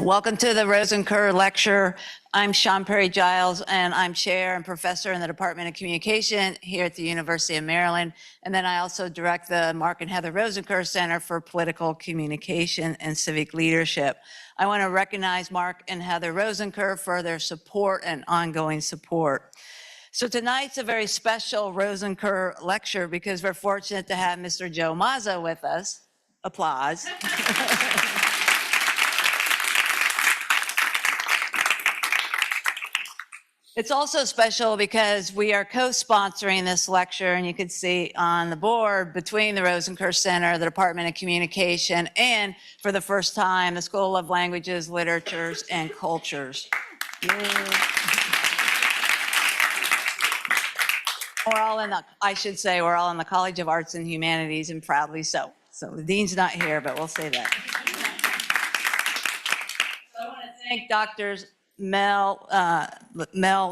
Welcome to the Rosenker Lecture. I'm Sean Perry Giles, and I'm chair and professor in the Department of Communication here at the University of Maryland. And then I also direct the Mark and Heather Rosenker Center for Political Communication and Civic Leadership. I want to recognize Mark and Heather Rosenker for their support and ongoing support. So tonight's a very special Rosenker lecture because we're fortunate to have Mr. Joe Mazza with us. Applause. It's also special because we are co-sponsoring this lecture, and you can see on the board between the Rosenker Center, the Department of Communication, and for the first time, the School of Languages, Literatures, and Cultures. We're all in the, I should say, we're all in the College of Arts and Humanities, and proudly so. So the dean's not here, but we'll say that. So I want to thank Drs. Mel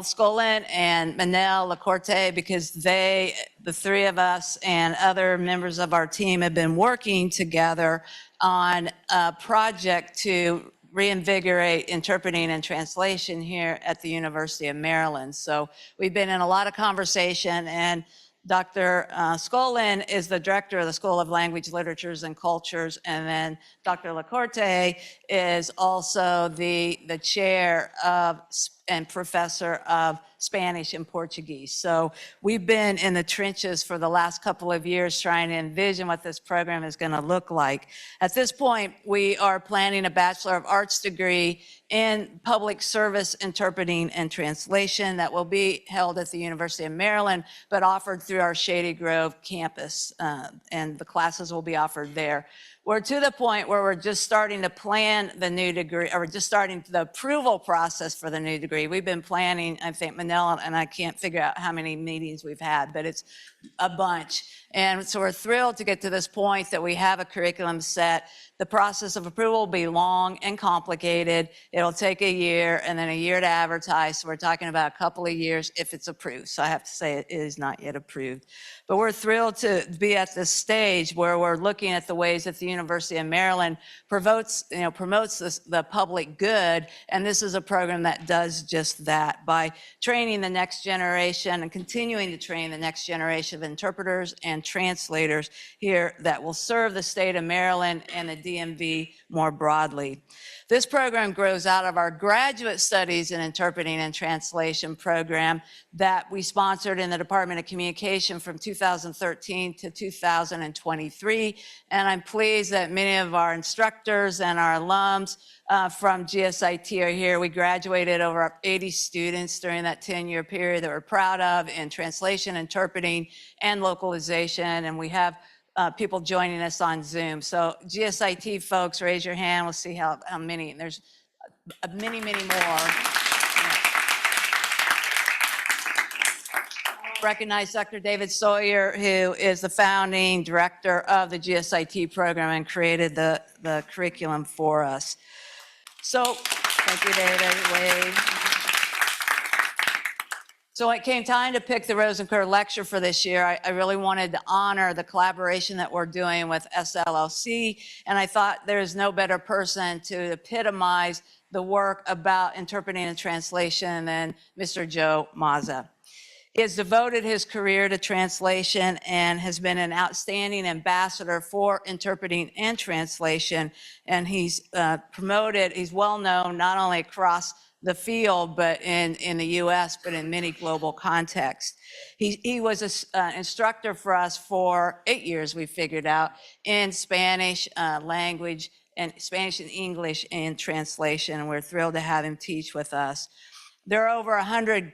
Skolin and Manel LaCorte, because the three of us and other members of our team have been working together on a project to reinvigorate interpreting and translation here at the University of Maryland. So we've been in a lot of conversation, and Dr. Skolin is the director of the School of Language, Literatures, and Cultures, and then Dr. LaCorte is also the chair of and professor of Spanish and Portuguese. So we've been in the trenches for the last couple of years trying to envision what this program is going to look like. At this point, we are planning a Bachelor of Arts degree in Public Service Interpreting and Translation that will be held at the University of Maryland, but offered through our Shady Grove campus, and the classes will be offered there. We're to the point where we're just starting to plan the new degree, or just starting the approval process for the new degree. We've been planning, I think Manel and I can't figure out how many meetings we've had, but it's a bunch. And so we're thrilled to get to this point that we have a curriculum set. The process of approval will be long and complicated. It'll take a year and then a year to advertise. So we're talking about a couple of years if it's approved. So I have to say it is not yet approved. But we're thrilled to be at this stage where we're looking at the ways that the University of Maryland promotes the public good. And this is a program that does just that by training the next generation and continuing to train the next generation of interpreters and translators here that will serve the state of Maryland and the DMV more broadly. This program grows out of our graduate studies in interpreting and translation program that we sponsored in the Department of Communication from 2013 to 2023. And I'm pleased that many of our instructors and our alums from GSIT are here. We graduated over 80 students during that 10-year period that we're proud of in translation, interpreting, and localization. And we have people joining us on Zoom. So GSIT folks, raise your hand. We'll see how many. There's many, many more. Recognize Dr. David Sawyer, who is the founding director of the GSIT program and created the curriculum for us. So thank you, David. Wave. So when it came time to pick the Rosenker lecture for this year, I really wanted to honor the collaboration that we're doing with SLLC, and I thought there's no better person to epitomize the work about interpreting and translation than Mr. Joe Mazza. He has devoted his career to translation and has been an outstanding ambassador for interpreting and translation, and he's he's well known not only across the field, but in the US, but in many global contexts. He was an instructor for us for 8 years, we figured out, in Spanish language and Spanish and English in translation, and we're thrilled to have him teach with us. There are over 100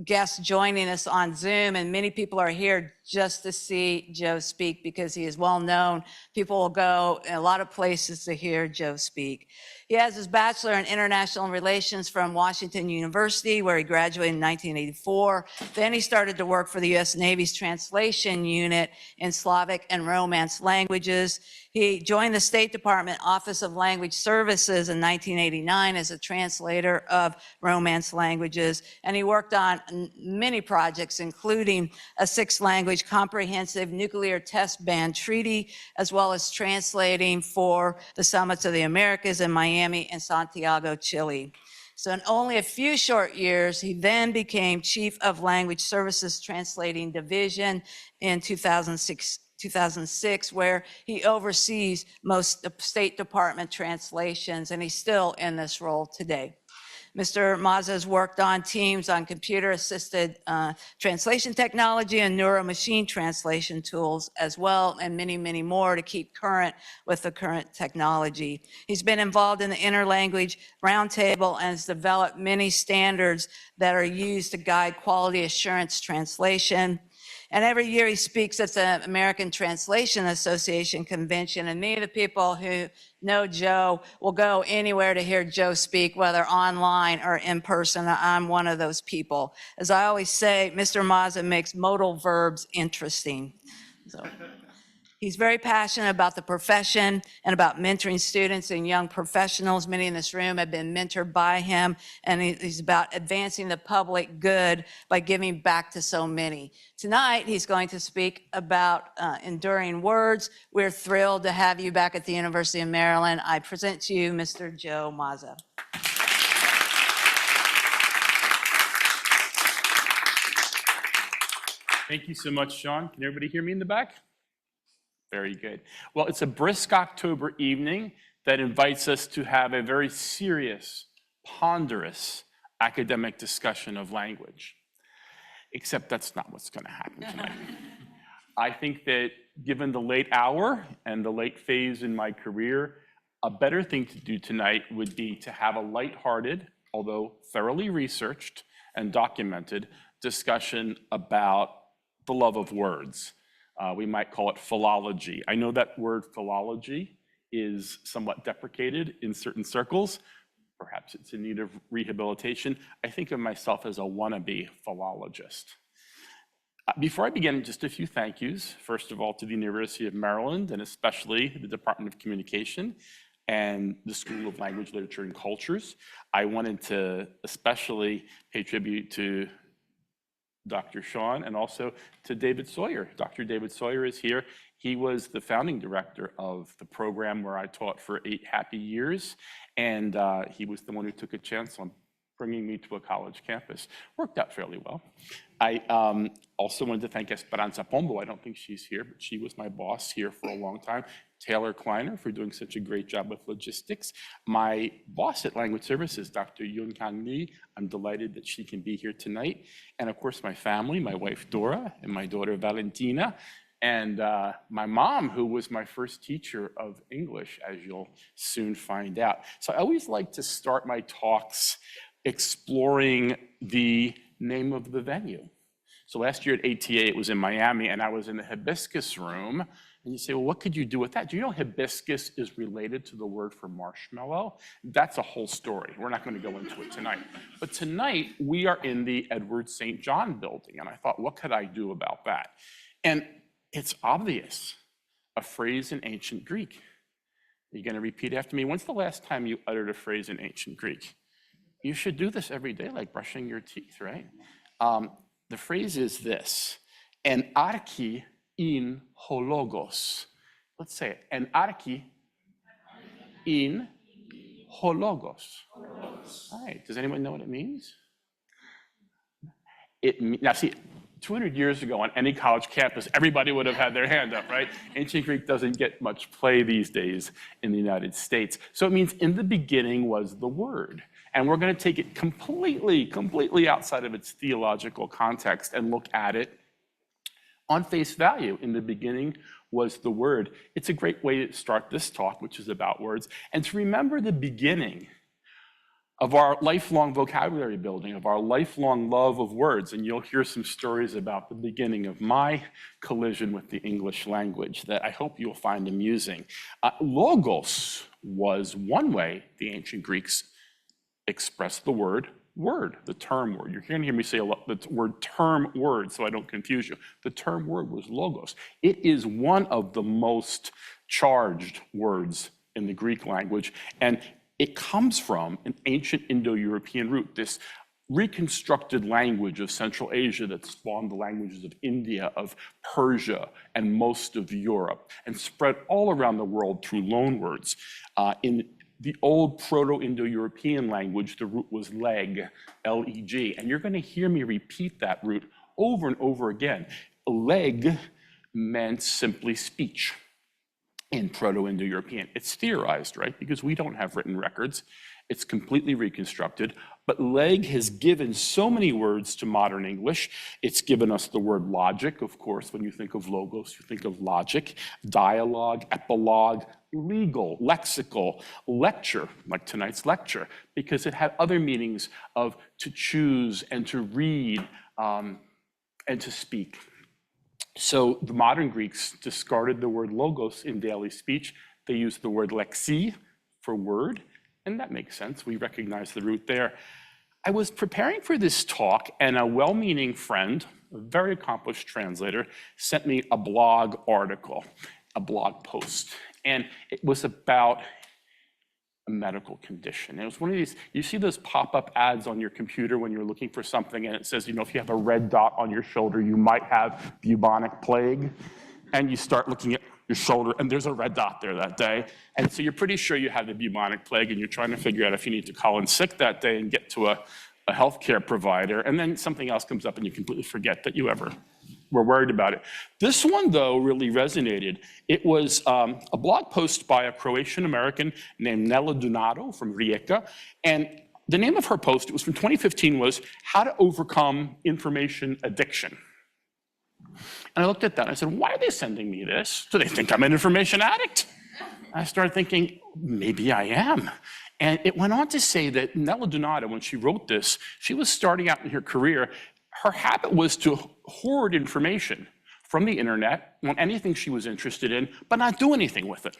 guests joining us on Zoom, and many people are here just to see Joe speak because he is well known. People will go in a lot of places to hear Joe speak. He has his bachelor in international relations from Washington University, where he graduated in 1984. Then he started to work for the US Navy's translation unit in Slavic and Romance languages. He joined the State Department Office of Language Services in 1989 as a translator of Romance languages, and he worked on many projects, including a 6th language language comprehensive nuclear test ban treaty, as well as translating for the summits of the Americas in Miami and Santiago, Chile. So in only a few short years, he then became Chief of Language Services Translating Division in 2006, where he oversees most State Department translations, and he's still in this role today. Mr. Mazza has worked on teams on computer-assisted translation technology and neuro-machine translation tools as well, and many, many more to keep current with the current technology. He's been involved in the Interlanguage Roundtable and has developed many standards that are used to guide quality assurance translation. And every year he speaks at the American Translation Association convention, and many of the people who know Joe will go anywhere to hear Joe speak, whether online or in person. I'm one of those people. As I always say, Mr. Mazza makes modal verbs interesting. So. He's very passionate about the profession and about mentoring students and young professionals. Many in this room have been mentored by him, and he's about advancing the public good by giving back to so many. Tonight, he's going to speak about enduring words. We're thrilled to have you back at the University of Maryland. I present to you Mr. Joe Mazza. Thank you so much, Sean. Can everybody hear me in the back? Very good. Well, it's a brisk October evening that invites us to have a very serious, ponderous academic discussion of language. Except that's not what's going to happen tonight. I think that given the late hour and the late phase in my career, a better thing to do tonight would be to have a lighthearted, although thoroughly researched and documented, discussion about the love of words. We might call it philology. I know that word philology is somewhat deprecated in certain circles. Perhaps it's in need of rehabilitation. I think of myself as a wannabe philologist. Before I begin, just a few thank yous. First of all, to the University of Maryland, and especially the Department of Communication and the School of Language, Literature, and Cultures. I wanted to especially pay tribute to Dr. Sean, and also to David Sawyer. Dr. David Sawyer is here. He was the founding director of the program where I taught for 8 happy years, and he was the one who took a chance on bringing me to a college campus. Worked out fairly well. I also wanted to thank Esperanza Pombo. I don't think she's here, but she was my boss here for a long time. Taylor Kleiner for doing such a great job with logistics. My boss at Language Services, Dr. Yun Kang Lee. I'm delighted that she can be here tonight. And of course, my family, my wife Dora and my daughter Valentina, and my mom, who was my first teacher of English, as you'll soon find out. So I always like to start my talks exploring the name of the venue. So last year at ATA, it was in Miami, and I was in the hibiscus room. And you say, well, what could you do with that? Do you know hibiscus is related to the word for marshmallow? That's a whole story. We're not going to go into it tonight. But tonight, we are in the Edward St. John building. And I thought, what could I do about that? And it's obvious, a phrase in ancient Greek. You're going to repeat after me. When's the last time you uttered a phrase in ancient Greek? You should do this every day, like brushing your teeth, right? The phrase is this, en archi in hologos. Let's say it, en archi in hologos. All right, does anyone know what it means? Now see, 200 years ago on any college campus, everybody would have had their hand up, right? Ancient Greek doesn't get much play these days in the United States. So it means in the beginning was the word. And we're going to take it completely outside of its theological context and look at it on face value. In the beginning was the word. It's a great way to start this talk, which is about words, and to remember the beginning of our lifelong vocabulary building, of our lifelong love of words. And you'll hear some stories about the beginning of my collision with the English language that I hope you'll find amusing. Logos was one way the ancient Greeks expressed the word, the term word. You're going to hear me say a lot, the word term word, so I don't confuse you. The term word was logos. It is one of the most charged words in the Greek language, and it comes from an ancient Indo-European root, this reconstructed language of Central Asia that spawned the languages of India, of Persia, and most of Europe, and spread all around the world through loanwords. In the old Proto-Indo-European language, the root was leg, L-E-G, and you're going to hear me repeat that root over and over again. Leg meant simply speech in Proto-Indo-European. It's theorized, right? Because we don't have written records. It's completely reconstructed. But leg has given so many words to modern English. It's given us the word logic, of course. When you think of logos, you think of logic, dialogue, epilogue, legal, lexical, lecture, like tonight's lecture, because it had other meanings of to choose and to read and to speak. So the modern Greeks discarded the word logos in daily speech. They used the word lexi for word, and that makes sense. We recognize the root there. I was preparing for this talk, and a well-meaning friend, a very accomplished translator, sent me a blog article, a blog post, and it was about a medical condition. It was one of these, you see those pop-up ads on your computer when you're looking for something, and it says, you know, if you have a red dot on your shoulder, you might have bubonic plague. And you start looking at your shoulder, and there's a red dot there that day. And so you're pretty sure you have the bubonic plague, and you're trying to figure out if you need to call in sick that day and get to a healthcare provider. And then something else comes up, and you completely forget that you ever were worried about it. This one, though, really resonated. It was a blog post by a Croatian-American named Nela Donato from Rijeka. And the name of her post, it was from 2015, was How to Overcome Information Addiction. And I looked at that and I said, why are they sending me this? Do they think I'm an information addict? I started thinking, maybe I am. And it went on to say that Nela Donato, when she wrote this, she was starting out in her career. Her habit was to hoard information from the internet on anything she was interested in, but not do anything with it.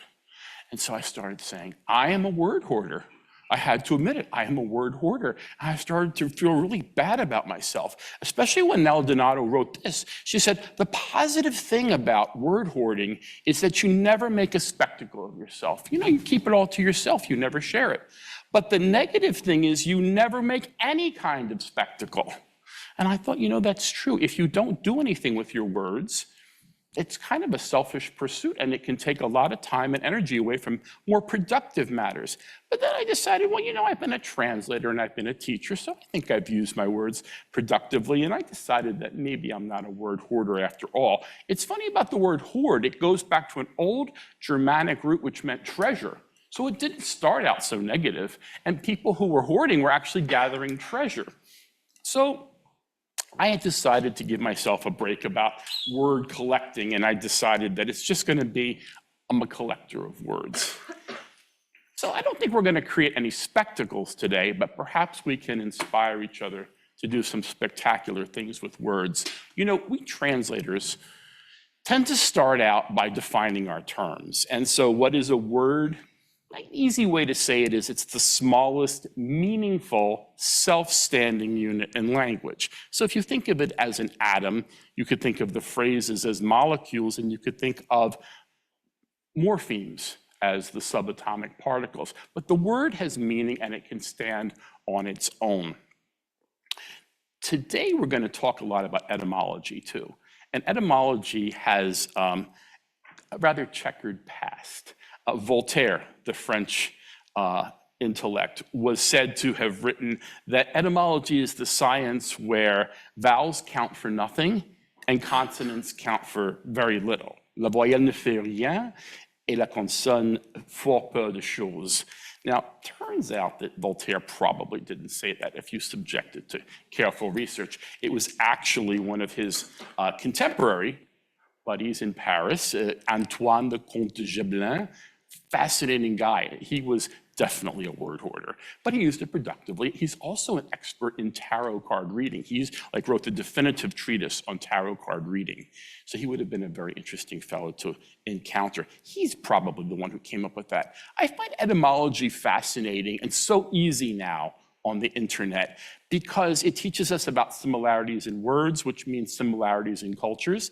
And so I started saying, I am a word hoarder. I had to admit it, I am a word hoarder. And I started to feel really bad about myself, especially when Nela Donato wrote this. She said, the positive thing about word hoarding is that you never make a spectacle of yourself. You know, you keep it all to yourself, you never share it. But the negative thing is you never make any kind of spectacle. And I thought, you know, that's true. If you don't do anything with your words, it's kind of a selfish pursuit, and it can take a lot of time and energy away from more productive matters. But then I decided, well, you know, I've been a translator and I've been a teacher, so I think I've used my words productively, and I decided that maybe I'm not a word hoarder after all. It's funny about the word hoard. It goes back to an old Germanic root which meant treasure. So it didn't start out so negative, and people who were hoarding were actually gathering treasure. So I had decided to give myself a break about word collecting, and I decided that it's just going to be, I'm a collector of words. So I don't think we're going to create any spectacles today, but perhaps we can inspire each other to do some spectacular things with words. You know, we translators tend to start out by defining our terms. And so what is a word? An easy way to say it is it's the smallest meaningful self-standing unit in language. So if you think of it as an atom, you could think of the phrases as molecules, and you could think of morphemes as the subatomic particles. But the word has meaning, and it can stand on its own. Today, we're going to talk a lot about etymology, too. And etymology has a rather checkered past. Voltaire, the French intellect, was said to have written that etymology is the science where vowels count for nothing and consonants count for very little. La voyelle ne fait rien et la consonne fort peu de choses. Now, turns out that Voltaire probably didn't say that if you subject it to careful research. It was actually one of his contemporary buddies in Paris, Antoine the Comte de Gébelin. Fascinating guy. He was definitely a word hoarder, but he used it productively. He's also an expert in tarot card reading. He's wrote the definitive treatise on tarot card reading. So he would have been a very interesting fellow to encounter. He's probably the one who came up with that. I find etymology fascinating and so easy now on the internet because it teaches us about similarities in words, which means similarities in cultures.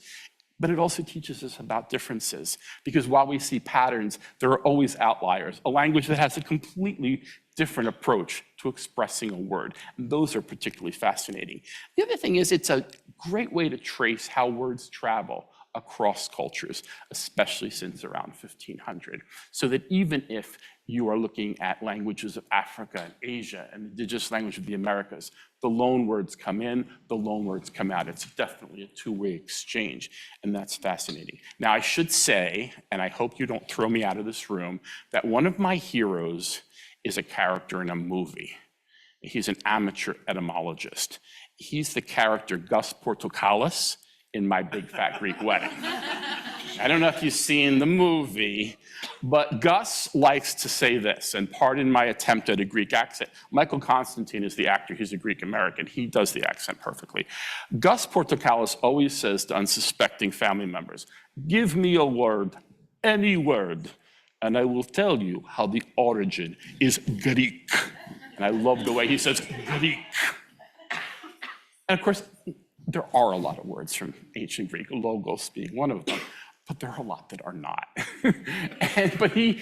But it also teaches us about differences, because while we see patterns, there are always outliers. A language that has a completely different approach to expressing a word, and those are particularly fascinating. The other thing is it's a great way to trace how words travel across cultures, especially since around 1500. So that even if you are looking at languages of Africa and Asia and the indigenous language of the Americas, the loan words come in, the loan words come out. It's definitely a two-way exchange, and that's fascinating. Now, I should say, and I hope you don't throw me out of this room, that one of my heroes is a character in a movie. He's an amateur etymologist. He's the character Gus Portocalis in My Big Fat Greek Wedding. I don't know if you've seen the movie, but Gus likes to say this, and pardon my attempt at a Greek accent. Michael Constantine is the actor, he's a Greek American. He does the accent perfectly. Gus Portocalis always says to unsuspecting family members, "Give me a word, any word, and I will tell you how the origin is Greek." And I love the way he says Greek. And of course, there are a lot of words from ancient Greek, logos being one of them, but there are a lot that are not. But he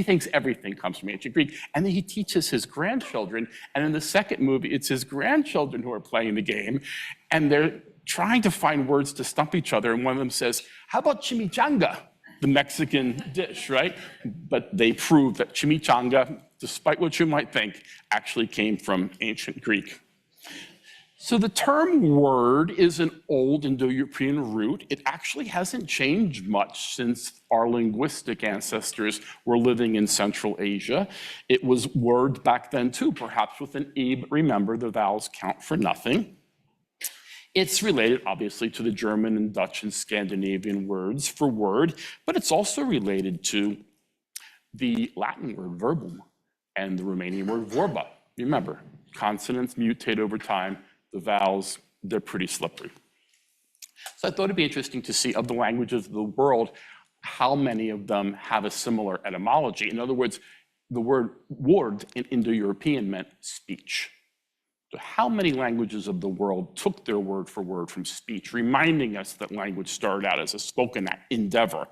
thinks everything comes from ancient Greek, and then he teaches his grandchildren, and in the second movie, it's his grandchildren who are playing the game, and they're trying to find words to stump each other, and one of them says, "How about chimichanga?" The Mexican dish, right? But they prove that chimichanga, despite what you might think, actually came from ancient Greek. So the term word is an old Indo-European root. It actually hasn't changed much since our linguistic ancestors were living in Central Asia. It was word back then too, perhaps with an E, but remember the vowels count for nothing. It's related, obviously, to the German and Dutch and Scandinavian words for word, but it's also related to the Latin word verbum and the Romanian word vorba. Remember, consonants mutate over time. The vowels, they're pretty slippery. So I thought it'd be interesting to see, of the languages of the world, how many of them have a similar etymology. In other words, the word word in Indo-European meant speech. So how many languages of the world took their word for word from speech, reminding us that language started out as a spoken endeavor?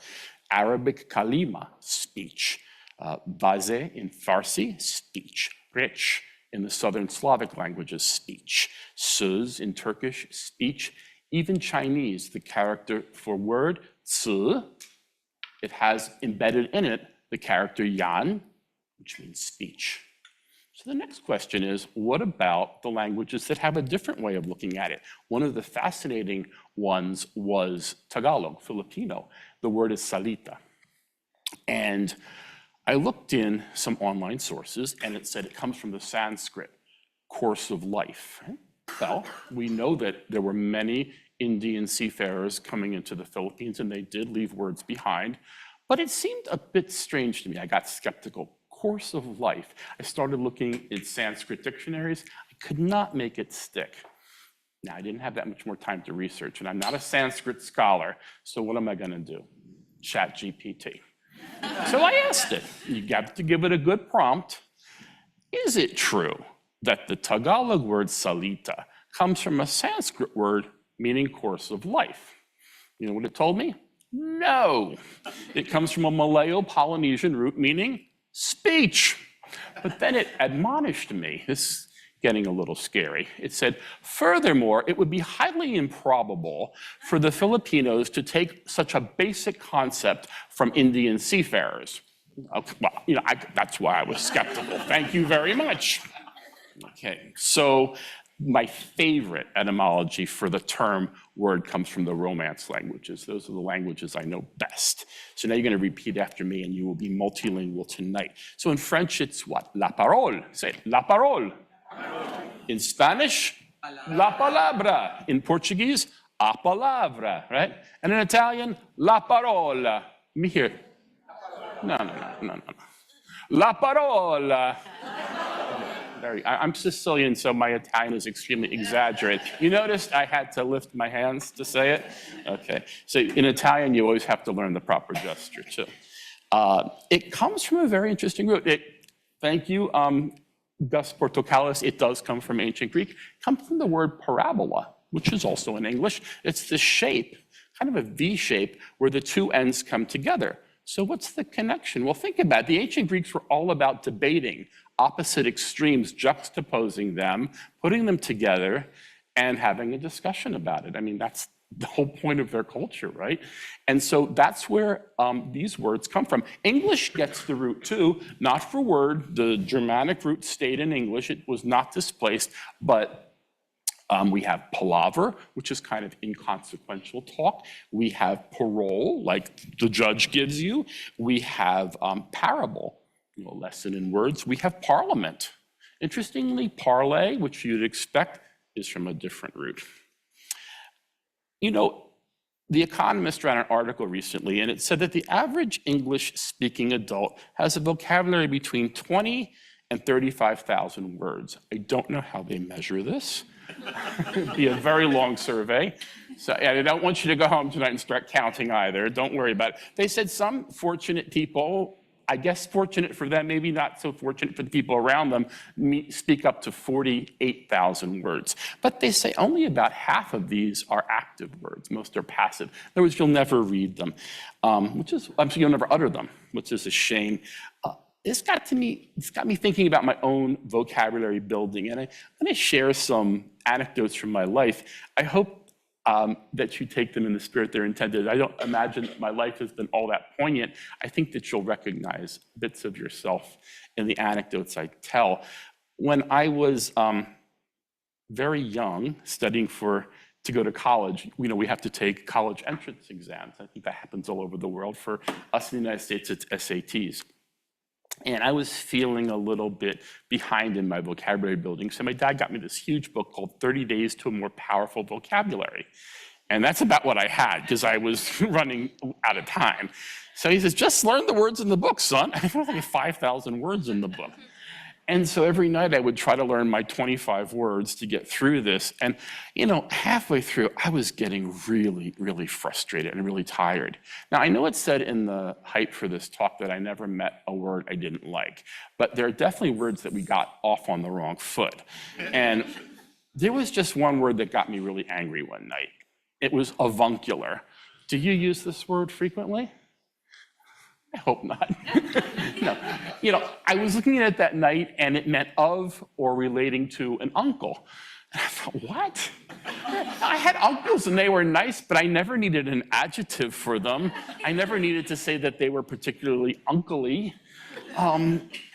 Arabic kalima, speech. Vaze in Farsi, speech. Rich in the Southern Slavic languages, speech. Suz in Turkish, speech. Even Chinese, the character for word, zi, it has embedded in it the character yan, which means speech. So the next question is, what about the languages that have a different way of looking at it? One of the fascinating ones was Tagalog, Filipino. The word is salita. And I looked in some online sources, and it said it comes from the Sanskrit course of life. Well, we know that there were many Indian seafarers coming into the Philippines, and they did leave words behind, but it seemed a bit strange to me. I got skeptical. Course of life. I started looking in Sanskrit dictionaries. I could not make it stick. Now, I didn't have that much more time to research, and I'm not a Sanskrit scholar, so what am I going to do? Chat GPT. So I asked it. You got to give it a good prompt. Is it true that the Tagalog word salita comes from a Sanskrit word meaning course of life? You know what it told me? No. It comes from a Malayo-Polynesian root meaning speech. But then it admonished me. This is getting a little scary. It said, furthermore, it would be highly improbable for the Filipinos to take such a basic concept from Indian seafarers. Okay, well, you know, that's why I was skeptical. Thank you very much. Okay, so my favorite etymology for the term word comes from the Romance languages. Those are the languages I know best. So now you're going to repeat after me, and you will be multilingual tonight. So in French, it's what? La parole. Say it. La parole. In Spanish, la palabra. In Portuguese, a palavra, right? And in Italian, la parola. Me hear. No. La parola. I'm Sicilian, so my Italian is extremely exaggerated. You noticed I had to lift my hands to say it? Okay. So in Italian, you always have to learn the proper gesture, too. It comes from a very interesting root. Thank you, Gus Portocalis. It does come from ancient Greek. It comes from the word parabola, which is also in English. It's the shape, kind of a V shape where the two ends come together. So what's the connection? Well, think about it. The ancient Greeks were all about debating opposite extremes, juxtaposing them, putting them together, and having a discussion about it. I mean, that's the whole point of their culture, right? And so that's where these words come from. English gets the root too, not for word. The Germanic root stayed in English. It was not displaced, but we have palaver, which is kind of inconsequential talk. We have parole, like the judge gives you. We have parable, a lesson in words. We have parliament. Interestingly, parlay, which you'd expect, is from a different root. The Economist ran an article recently, and it said that the average English-speaking adult has a vocabulary between 20 and 35,000 words. I don't know how they measure this. It'd be a very long survey. So I don't want you to go home tonight and start counting either. Don't worry about it. They said some fortunate people, I guess fortunate for them, maybe not so fortunate for the people around them, speak up to 48,000 words. But they say only about half of these are active words. Most are passive. In other words, you'll never read them, you'll never utter them, which is a shame. It's got me thinking about my own vocabulary building, and I'm going to share some anecdotes from my life. I hope that you take them in the spirit they're intended. I don't imagine that my life has been all that poignant. I think that you'll recognize bits of yourself in the anecdotes I tell. When I was very young, studying to go to college, we have to take college entrance exams. I think that happens all over the world. For us in the United States, it's SATs. And I was feeling a little bit behind in my vocabulary building. So my dad got me this huge book called 30 Days to a More Powerful Vocabulary. And that's about what I had, because I was running out of time. So he says, just learn the words in the book, son. I think like 5,000 words in the book. And so every night I would try to learn my 25 words to get through this. And, halfway through, I was getting really, really frustrated and really tired. Now, I know it said in the hype for this talk that I never met a word I didn't like, but there are definitely words that we got off on the wrong foot. And there was just one word that got me really angry one night. It was avuncular. Do you use this word frequently? I hope not. No. I was looking at it that night, and it meant of or relating to an uncle. And I thought, what? I had uncles, and they were nice, but I never needed an adjective for them. I never needed to say that they were particularly uncle-y.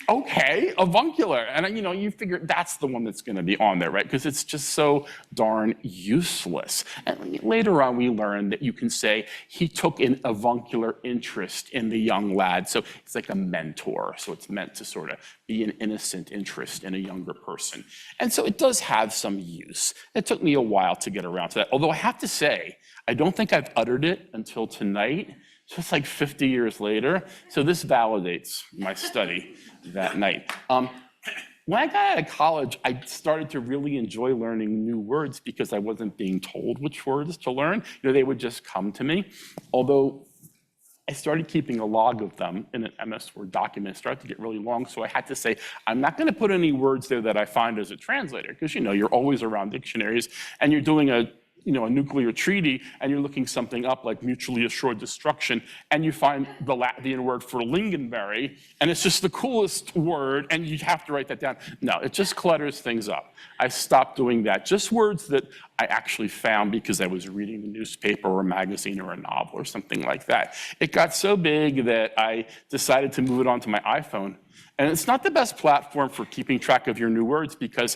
Okay, avuncular. And you figure that's the one that's going to be on there, right? Because it's just so darn useless. And later on, we learned that you can say he took an avuncular interest in the young lad. So it's like a mentor. So it's meant to sort of be an innocent interest in a younger person. And so it does have some use. It took me a while to get around to that. Although I have to say, I don't think I've uttered it until tonight. Just like 50 years later. So this validates my study that night. When I got out of college, I started to really enjoy learning new words because I wasn't being told which words to learn. They would just come to me. Although I started keeping a log of them in an MS Word document. It started to get really long, so I had to say, I'm not going to put any words there that I find as a translator, because you're always around dictionaries, and you're doing a nuclear treaty, and you're looking something up like mutually assured destruction, and you find the Latvian word for lingonberry, and it's just the coolest word, and you have to write that down. No, it just clutters things up. I stopped doing that. Just words that I actually found because I was reading the newspaper or a magazine or a novel or something like that. It got so big that I decided to move it onto my iPhone. And it's not the best platform for keeping track of your new words because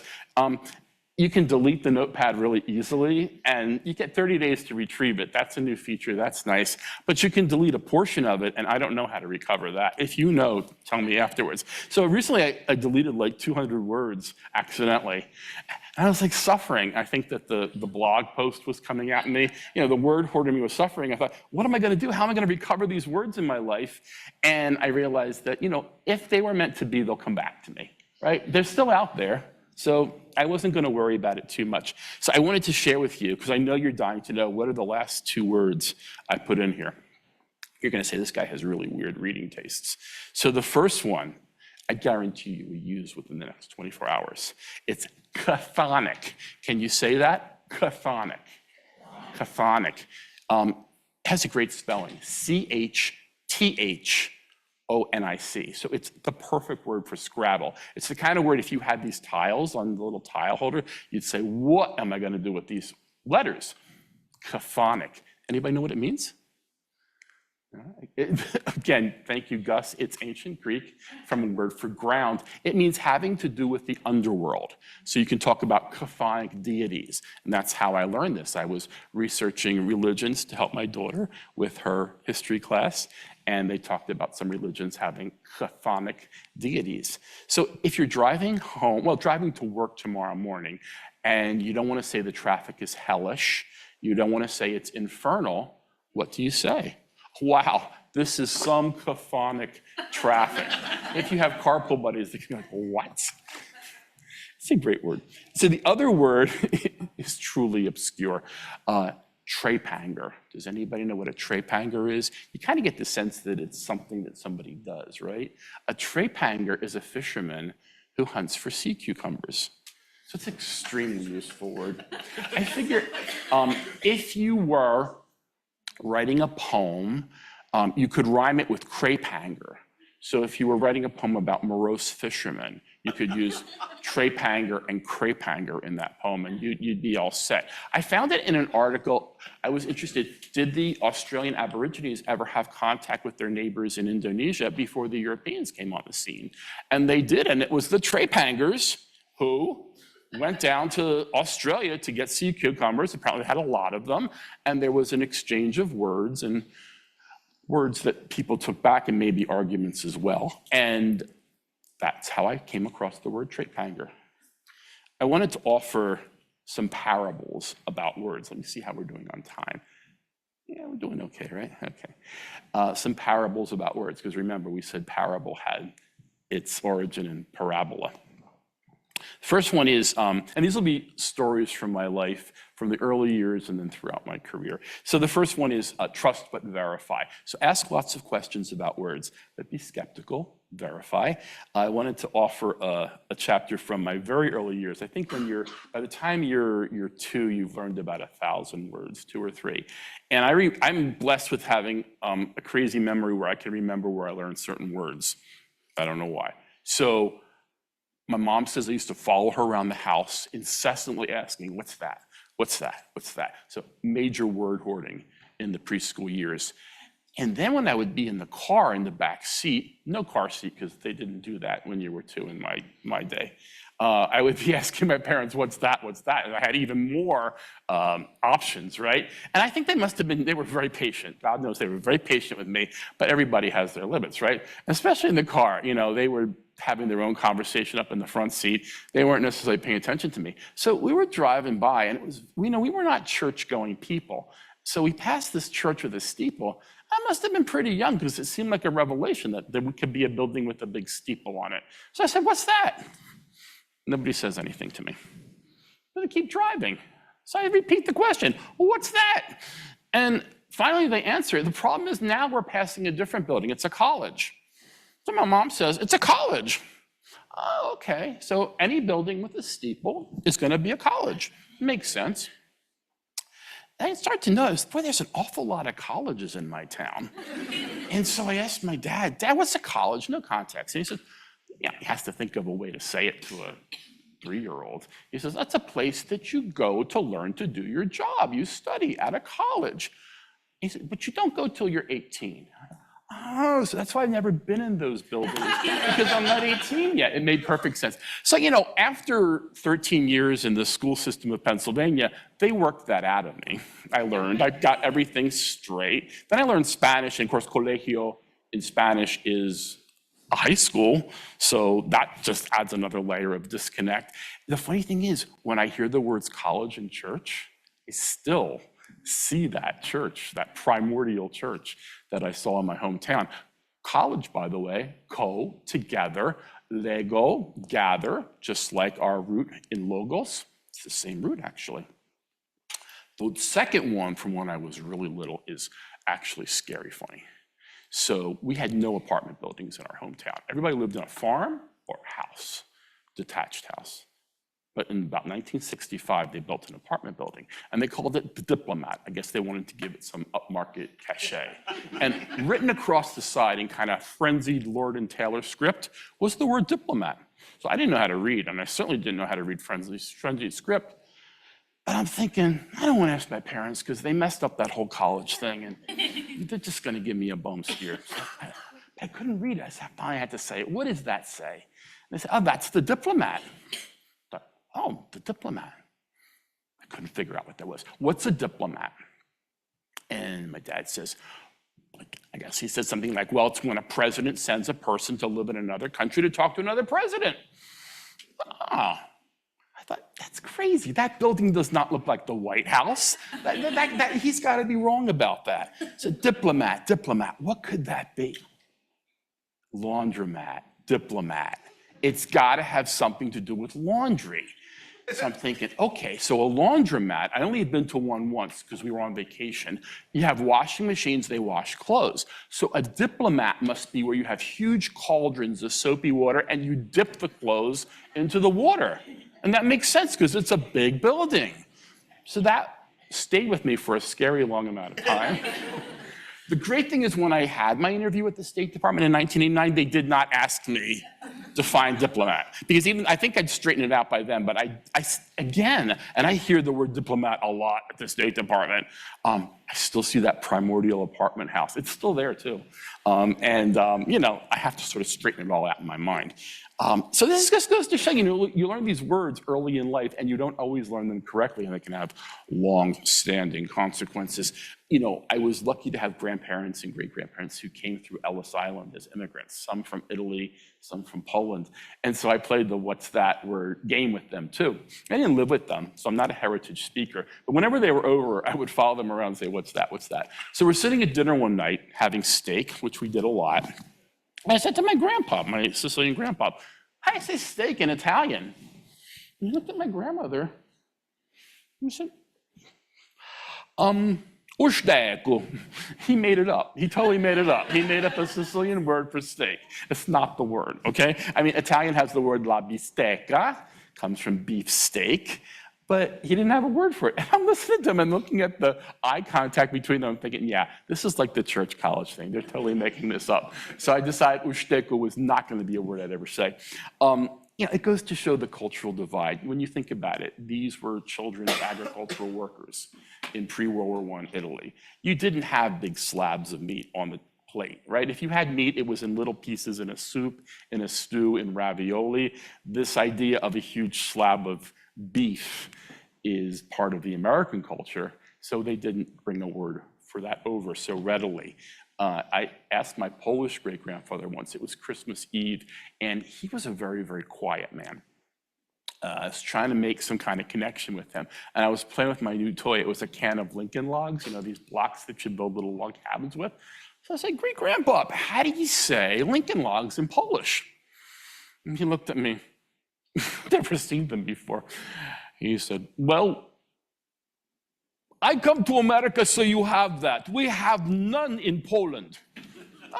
you can delete the notepad really easily, and you get 30 days to retrieve it. That's a new feature, that's nice. But you can delete a portion of it, and I don't know how to recover that. If you know, tell me afterwards. So recently, I deleted like 200 words accidentally. And I was like suffering. I think that the blog post was coming at me. The word horde in me was suffering. I thought, what am I gonna do? How am I gonna recover these words in my life? And I realized that, if they were meant to be, they'll come back to me, right? They're still out there. So I wasn't going to worry about it too much. So I wanted to share with you, because I know you're dying to know, what are the last 2 words I put in here? You're going to say, this guy has really weird reading tastes. So the first one, I guarantee you will use within the next 24 hours. It's chthonic. Can you say that? Chthonic. Chthonic. has a great spelling, C-H-T-H-O-N-I-C. So it's the perfect word for Scrabble. It's the kind of word, if you had these tiles on the little tile holder, you'd say, what am I gonna do with these letters? Chthonic. Anybody know what it means? Again, thank you, Gus. It's ancient Greek from a word for ground. It means having to do with the underworld. So you can talk about chthonic deities. And that's how I learned this. I was researching religions to help my daughter with her history class. And they talked about some religions having chthonic deities. So if you're driving home, well, driving to work tomorrow morning, and you don't want to say the traffic is hellish, you don't want to say it's infernal, what do you say? Wow, this is some chthonic traffic. If you have carpool buddies, they're like, what? It's a great word. So the other word is truly obscure. Trepanger. Does anybody know what a trepanger is? You kind of get the sense that it's something that somebody does, right? A trepanger is a fisherman who hunts for sea cucumbers. So it's an extremely useful word. I figure if you were writing a poem, you could rhyme it with crepe hanger. So if you were writing a poem about morose fishermen, you could use crepe hanger and crepe hanger in that poem, and you'd be all set. I found it in an article. I was interested, did the Australian Aborigines ever have contact with their neighbors in Indonesia before the Europeans came on the scene? And they did, and it was the crepe hangers who went down to Australia to get sea cucumbers, apparently had a lot of them, and there was an exchange of words, and words that people took back and maybe arguments as well. And that's how I came across the word trepanger. I wanted to offer some parables about words. Let me see how we're doing on time. Yeah, we're doing okay, right? Okay. Some parables about words, because remember, we said parable had its origin in parabola. First one is, and these will be stories from my life, from the early years and then throughout my career. So the first one is trust but verify. So ask lots of questions about words, but be skeptical, verify. I wanted to offer a chapter from my very early years. I think by the time you're 2, you've learned about 1,000 words, 2 or 3. And I'm blessed with having a crazy memory where I can remember where I learned certain words. I don't know why. So my mom says I used to follow her around the house, incessantly asking, what's that? What's that? What's that? So major word hoarding in the preschool years. And then when I would be in the car in the back seat, no car seat because they didn't do that when you were 2 in my day, I would be asking my parents, what's that? What's that? And I had even more options, right? And I think they were very patient. God knows they were very patient with me, but everybody has their limits, right? Especially in the car, they were having their own conversation up in the front seat. They weren't necessarily paying attention to me. So we were driving by, and it was, we were not church-going people. So we passed this church with a steeple. I must have been pretty young because it seemed like a revelation that there could be a building with a big steeple on it. So I said, what's that? Nobody says anything to me. But they keep driving. So I repeat the question, well, what's that? And finally they answer, the problem is now we're passing a different building. It's a college. So my mom says, it's a college. Oh, okay. So any building with a steeple is going to be a college. Makes sense. And I started to notice, boy, there's an awful lot of colleges in my town. And so I asked my dad, what's a college? No context. And he said, yeah, he has to think of a way to say it to a 3-year-old. He says, that's a place that you go to learn to do your job. You study at a college. He said, but you don't go till you're 18. Oh, so that's why I've never been in those buildings, because I'm not 18 yet. It made perfect sense. So, after 13 years in the school system of Pennsylvania, they worked that out of me. I got everything straight. Then I learned Spanish, and of course, colegio in Spanish is a high school, so that just adds another layer of disconnect. The funny thing is, when I hear the words college and church, I still see that church, that primordial church that I saw in my hometown. College, by the way, together, lego, gather, just like our root in logos. It's the same root, actually. The second one from when I was really little is actually scary funny. So we had no apartment buildings in our hometown. Everybody lived in a farm or a house, detached house. But in about 1965, they built an apartment building, and they called it the Diplomat. I guess they wanted to give it some upmarket cachet. And written across the side in kind of frenzied Lord and Taylor script was the word diplomat. So I didn't know how to read, and I certainly didn't know how to read frenzied script. But I'm thinking, I don't want to ask my parents because they messed up that whole college thing, and they're just going to give me a bum steer. So I couldn't read it. I finally had to say it. What does that say? And they said, oh, that's the Diplomat. Oh, the Diplomat. I couldn't figure out what that was. What's a diplomat? And my dad says, I guess he said something like, well, it's when a president sends a person to live in another country to talk to another president. Ah, I thought, that's crazy. That building does not look like the White House. He's got to be wrong about that. So diplomat, what could that be? Laundromat, diplomat. It's got to have something to do with laundry. So I'm thinking, okay, so a laundromat, I only had been to one once because we were on vacation. You have washing machines, they wash clothes. So a diplomat must be where you have huge cauldrons of soapy water and you dip the clothes into the water. And that makes sense because it's a big building. So that stayed with me for a scary long amount of time. The great thing is when I had my interview at the State Department in 1989, they did not ask me to find diplomat. Because even, I think I'd straightened it out by then, but again, and I hear the word diplomat a lot at the State Department, I still see that primordial apartment house. It's still there too. You know, I have to sort of straighten it all out in my mind. So this just goes to show, you know, you learn these words early in life and you don't always learn them correctly and they can have long-standing consequences. You know, I was lucky to have grandparents and great-grandparents who came through Ellis Island as immigrants, some from Italy, some from Poland. And so I played the what's that word game with them too. I didn't live with them, so I'm not a heritage speaker. But whenever they were over, I would follow them around and say, what's that, what's that? So we're sitting at dinner one night having steak, which we did a lot. And I said to my grandpa, my Sicilian grandpa, how do you say steak in Italian? And he looked at my grandmother and said, Usteco. He made it up. He totally made it up. He made up a Sicilian word for steak. It's not the word, okay? I mean, Italian has the word la bistecca, comes from beef steak, but he didn't have a word for it. And I'm listening to him and looking at the eye contact between them, thinking, yeah, this is like the church college thing. They're totally making this up. So I decided Usteco was not going to be a word I'd ever say. You know, it goes to show the cultural divide. When you think about it, these were children of agricultural workers in pre-World War I Italy. You didn't have big slabs of meat on the plate, right? If you had meat, it was in little pieces in a soup, in a stew, in ravioli. This idea of a huge slab of beef is part of the American culture, so they didn't bring a word for that over so readily. I asked my Polish great-grandfather once, it was Christmas Eve, and he was a very, very quiet man. I was trying to make some kind of connection with him, and I was playing with my new toy. It was a can of Lincoln logs, you know, these blocks that you build little log cabins with. So I said, Great-grandpa, how do you say Lincoln logs in Polish? And he looked at me, never seen them before. He said, well, I come to America, so you have that. We have none in Poland.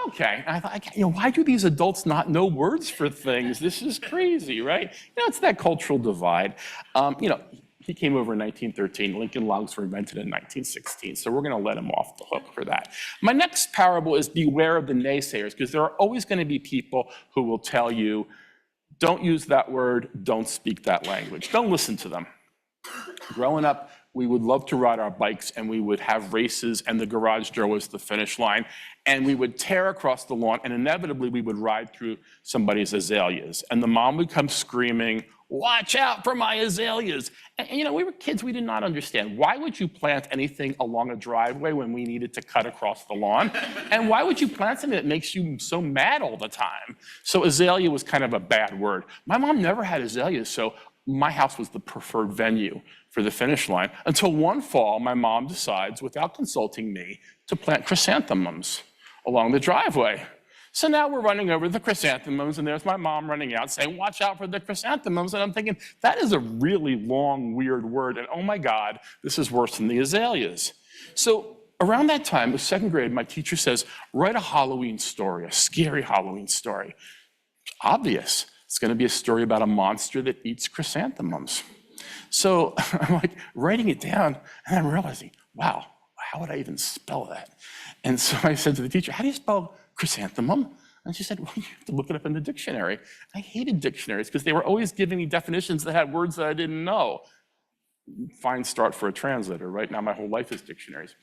Okay, and I thought, you know, why do these adults not know words for things? This is crazy, right? You know, it's that cultural divide. You know, he came over in 1913. Lincoln logs were invented in 1916, so we're going to let him off the hook for that. My next parable is beware of the naysayers, because there are always going to be people who will tell you, don't use that word, don't speak that language. Don't listen to them. Growing up, we would love to ride our bikes and we would have races and the garage door was the finish line. And we would tear across the lawn and inevitably we would ride through somebody's azaleas. And the mom would come screaming, watch out for my azaleas. And you know, we were kids, we did not understand. Why would you plant anything along a driveway when we needed to cut across the lawn? And why would you plant something that makes you so mad all the time? So azalea was kind of a bad word. My mom never had azaleas, so my house was the preferred venue for the finish line until one fall, my mom decides, without consulting me, to plant chrysanthemums along the driveway. So now we're running over the chrysanthemums, and there's my mom running out saying, watch out for the chrysanthemums. And I'm thinking, that is a really long, weird word. And oh my God, this is worse than the azaleas. So around that time, in second grade, my teacher says, write a Halloween story, a scary Halloween story. Obvious. It's going to be a story about a monster that eats chrysanthemums. So I'm like writing it down, and I'm realizing, wow, how would I even spell that? And so I said to the teacher, how do you spell chrysanthemum? And she said, well, you have to look it up in the dictionary. I hated dictionaries because they were always giving me definitions that had words that I didn't know. Fine start for a translator. Right now, my whole life is dictionaries.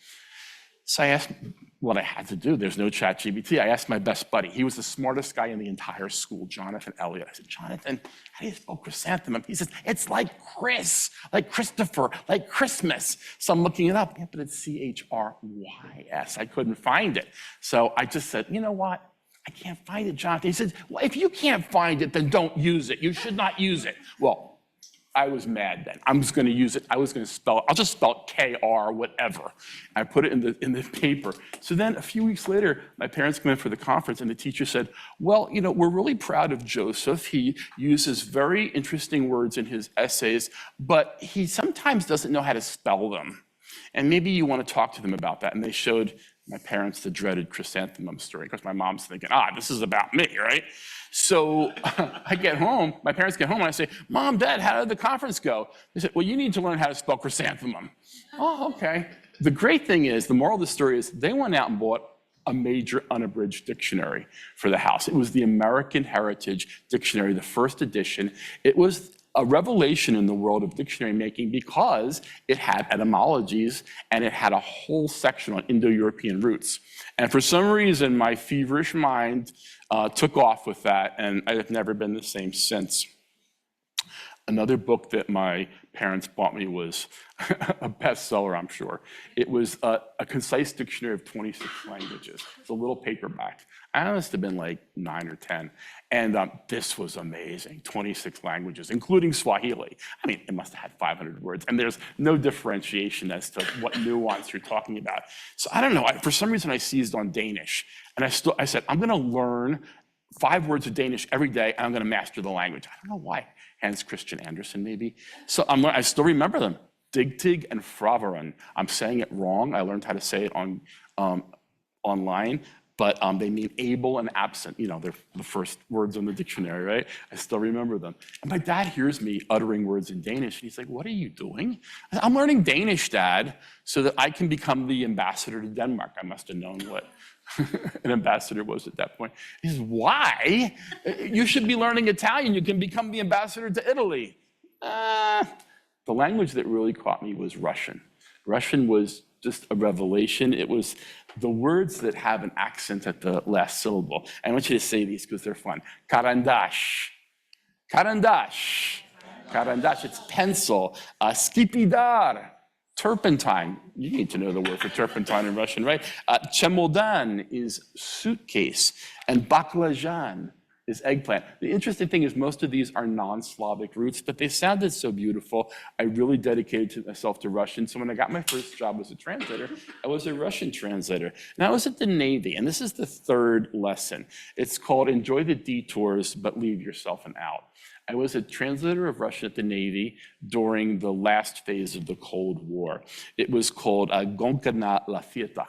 So I asked what I had to do. There's no ChatGPT. I asked my best buddy. He was the smartest guy in the entire school, Jonathan Elliott. I said, Jonathan, how do you spell chrysanthemum? He says, it's like Chris, like Christopher, like Christmas. So I'm looking it up. Yeah, but it's Chrys. I couldn't find it. So I just said, you know what? I can't find it, Jonathan. He said, well, if you can't find it, then don't use it. You should not use it. Well, I was mad then. I'm just going to use it. I was going to spell it. I'll just spell it KR, whatever. I put it in the paper. So then a few weeks later, my parents came in for the conference, and the teacher said, well, you know, we're really proud of Joseph. He uses very interesting words in his essays, but he sometimes doesn't know how to spell them. And maybe you want to talk to them about that. And they showed my parents the dreaded chrysanthemum story, because my mom's thinking, this is about me, right? So I get home, my parents get home, and I say, Mom, Dad, how did the conference go? They said, well, you need to learn how to spell chrysanthemum. Oh, okay. The great thing is, the moral of the story is, they went out and bought a major unabridged dictionary for the house. It was the American Heritage Dictionary, the first edition. It was a revelation in the world of dictionary making because it had etymologies and it had a whole section on Indo-European roots. And for some reason, my feverish mind took off with that, and I have never been the same since. Another book that my parents bought me was a bestseller, I'm sure. It was a concise dictionary of 26 languages. It's a little paperback. I must have been like 9 or 10. And this was amazing, 26 languages, including Swahili. I mean, it must have had 500 words. And there's no differentiation as to what nuance you're talking about. So I don't know, for some reason I seized on Danish. And I said, I'm gonna learn 5 words of Danish every day, and I'm gonna master the language. I don't know why. Hans Christian Andersen, maybe. So I still remember them. Digtig and Fraveren. I'm saying it wrong. I learned how to say it on online, but they mean able and absent. You know, they're the first words on the dictionary, right? I still remember them. And my dad hears me uttering words in Danish, and he's like, what are you doing? I said, I'm learning Danish, Dad, so that I can become the ambassador to Denmark. I must have known what an ambassador was at that point. He says, why? You should be learning Italian. You can become the ambassador to Italy. The language that really caught me was Russian. Russian was just a revelation. It was the words that have an accent at the last syllable. I want you to say these because they're fun. Karandash. Karandash. Karandash, it's pencil. Skipidar. Turpentine, you need to know the word for turpentine in Russian, right? Chemodan is suitcase, and baklajan is eggplant. The interesting thing is most of these are non-Slavic roots, but they sounded so beautiful. I really dedicated myself to Russian. So when I got my first job as a translator, I was a Russian translator. And I was at the Navy, and this is the third lesson. It's called Enjoy the Detours, but Leave Yourself an Out. I was a translator of Russian at the Navy during the last phase of the Cold War. It was called Gonka na Lafietach,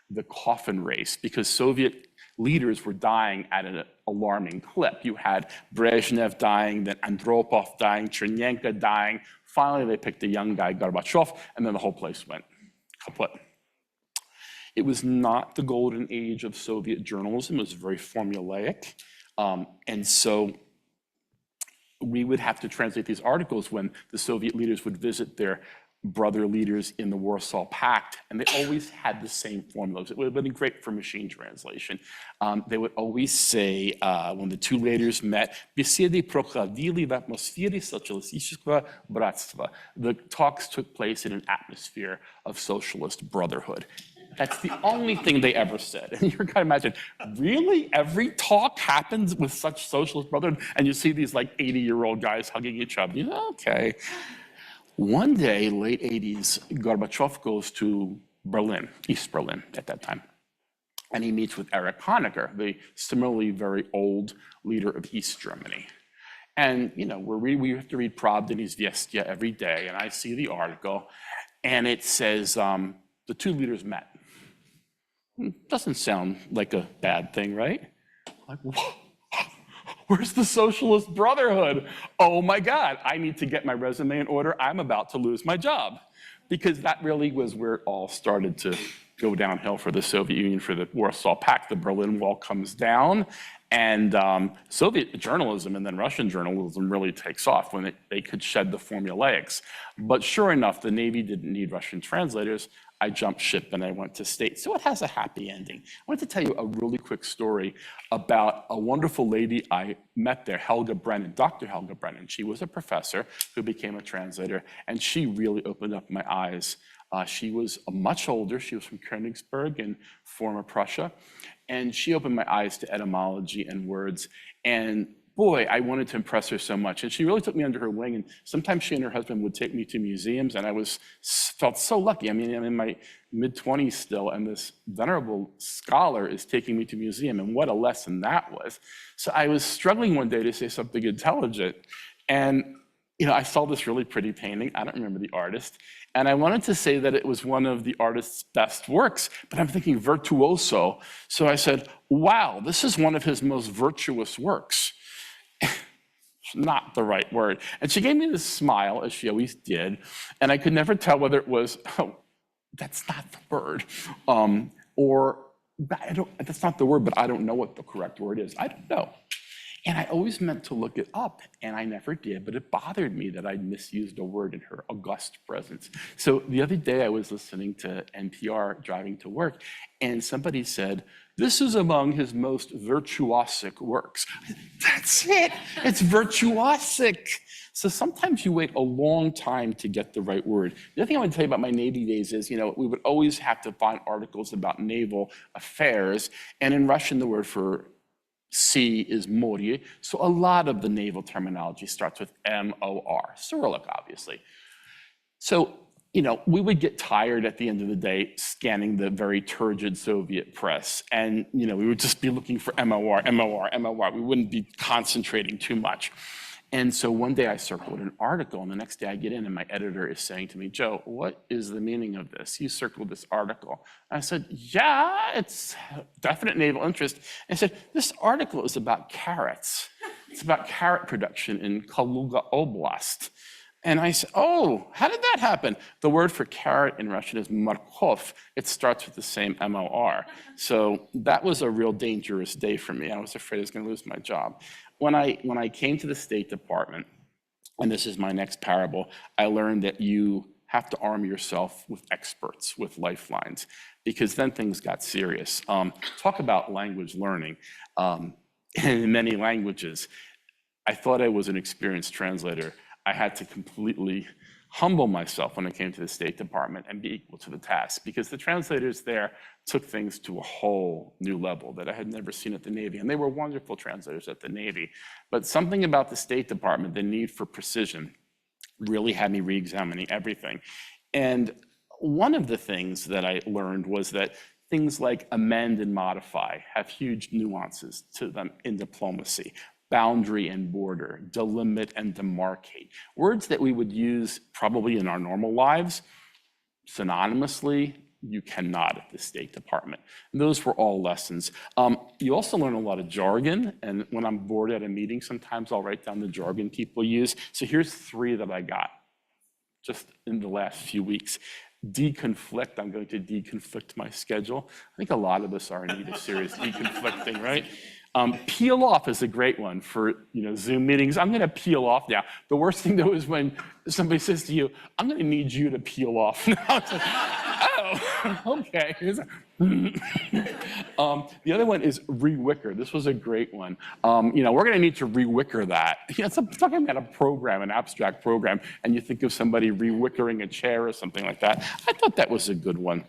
the coffin race, because Soviet leaders were dying at an alarming clip. You had Brezhnev dying, then Andropov dying, Chernenko dying. Finally, they picked a young guy, Gorbachev, and then the whole place went kaput. It was not the golden age of Soviet journalism. It was very formulaic. And so we would have to translate these articles when the Soviet leaders would visit their brother leaders in the Warsaw Pact, and they always had the same formulas. It would have been great for machine translation. They would always say, when the two leaders met, "Беседы проходили в атмосфере социалистического братства." The talks took place in an atmosphere of socialist brotherhood. That's the only thing they ever said. And you're kind of imagine, really? Every talk happens with such socialist brotherhood? And you see these like 80-year-old guys hugging each other. You know, okay. One day, late 80s, Gorbachev goes to Berlin, East Berlin at that time. And he meets with Erich Honecker, the similarly very old leader of East Germany. And, you know, we have to read Pravda and Izvestia every day. And I see the article, and it says the two leaders met. Doesn't sound like a bad thing, right? Like, Where's the Socialist Brotherhood? Oh my God, I need to get my resume in order. I'm about to lose my job. Because that really was where it all started to go downhill for the Soviet Union, for the Warsaw Pact. The Berlin Wall comes down, and Soviet journalism and then Russian journalism really takes off when they could shed the formulaics. But sure enough, the Navy didn't need Russian translators. I jumped ship and I went to state. So it has a happy ending. I wanted to tell you a really quick story about a wonderful lady I met there, Helga Brennan, Dr. Helga Brennan. She was a professor who became a translator, and she really opened up my eyes. She was much older. She was from Königsberg in former Prussia. And she opened my eyes to etymology and words. And boy, I wanted to impress her so much. And she really took me under her wing. And sometimes she and her husband would take me to museums. And I felt so lucky. I mean, I'm in my mid-20s still, and this venerable scholar is taking me to a museum. And what a lesson that was. So I was struggling one day to say something intelligent. And I saw this really pretty painting. I don't remember the artist. And I wanted to say that it was one of the artist's best works, but I'm thinking virtuoso. So I said, wow, this is one of his most virtuous works. Not the right word. And she gave me this smile, as she always did, and I could never tell whether it was, oh, that's not the word, or that's not the word, but I don't know what the correct word is. I don't know. And I always meant to look it up, and I never did, but it bothered me that I'd misused a word in her august presence. So the other day I was listening to NPR driving to work, and somebody said, this is among his most virtuosic works. That's it, it's virtuosic. So sometimes you wait a long time to get the right word. The other thing I want to tell you about my Navy days is, we would always have to find articles about naval affairs, and in Russian the word for sea is morie, so a lot of the naval terminology starts with M-O-R, Cyrillic, obviously. So, we would get tired at the end of the day scanning the very turgid Soviet press, and, we would just be looking for M-O-R, M-O-R, M-O-R. We wouldn't be concentrating too much. And so one day I circled an article, and the next day I get in and my editor is saying to me, Joe, what is the meaning of this? You circled this article. And I said, yeah, it's definite naval interest. And I said, this article is about carrots. It's about carrot production in Kaluga Oblast. And I said, oh, how did that happen? The word for carrot in Russian is morkov. It starts with the same M-O-R. So that was a real dangerous day for me. I was afraid I was going to lose my job. When I came to the State Department, and this is my next parable, I learned that you have to arm yourself with experts, with lifelines, because then things got serious. Talk about language learning in many languages. I thought I was an experienced translator. I had to completely humble myself when I came to the State Department and be equal to the task, because the translators there took things to a whole new level that I had never seen at the Navy. And they were wonderful translators at the Navy. But something about the State Department, the need for precision, really had me re-examining everything. And one of the things that I learned was that things like amend and modify have huge nuances to them in diplomacy. Boundary and border, delimit and demarcate. Words that we would use probably in our normal lives synonymously, you cannot at the State Department. And those were all lessons. You also learn a lot of jargon, and when I'm bored at a meeting, sometimes I'll write down the jargon people use. So here's 3 that I got just in the last few weeks. Deconflict, I'm going to deconflict my schedule. I think a lot of us are in need of serious deconflicting, right? Peel off is a great one for Zoom meetings. I'm going to peel off now. The worst thing though is when somebody says to you, "I'm going to need you to peel off." Now it's like, oh, okay. The other one is rewicker. This was a great one. We're going to need to rewicker that. It's talking about a program, an abstract program, and you think of somebody rewickering a chair or something like that. I thought that was a good one.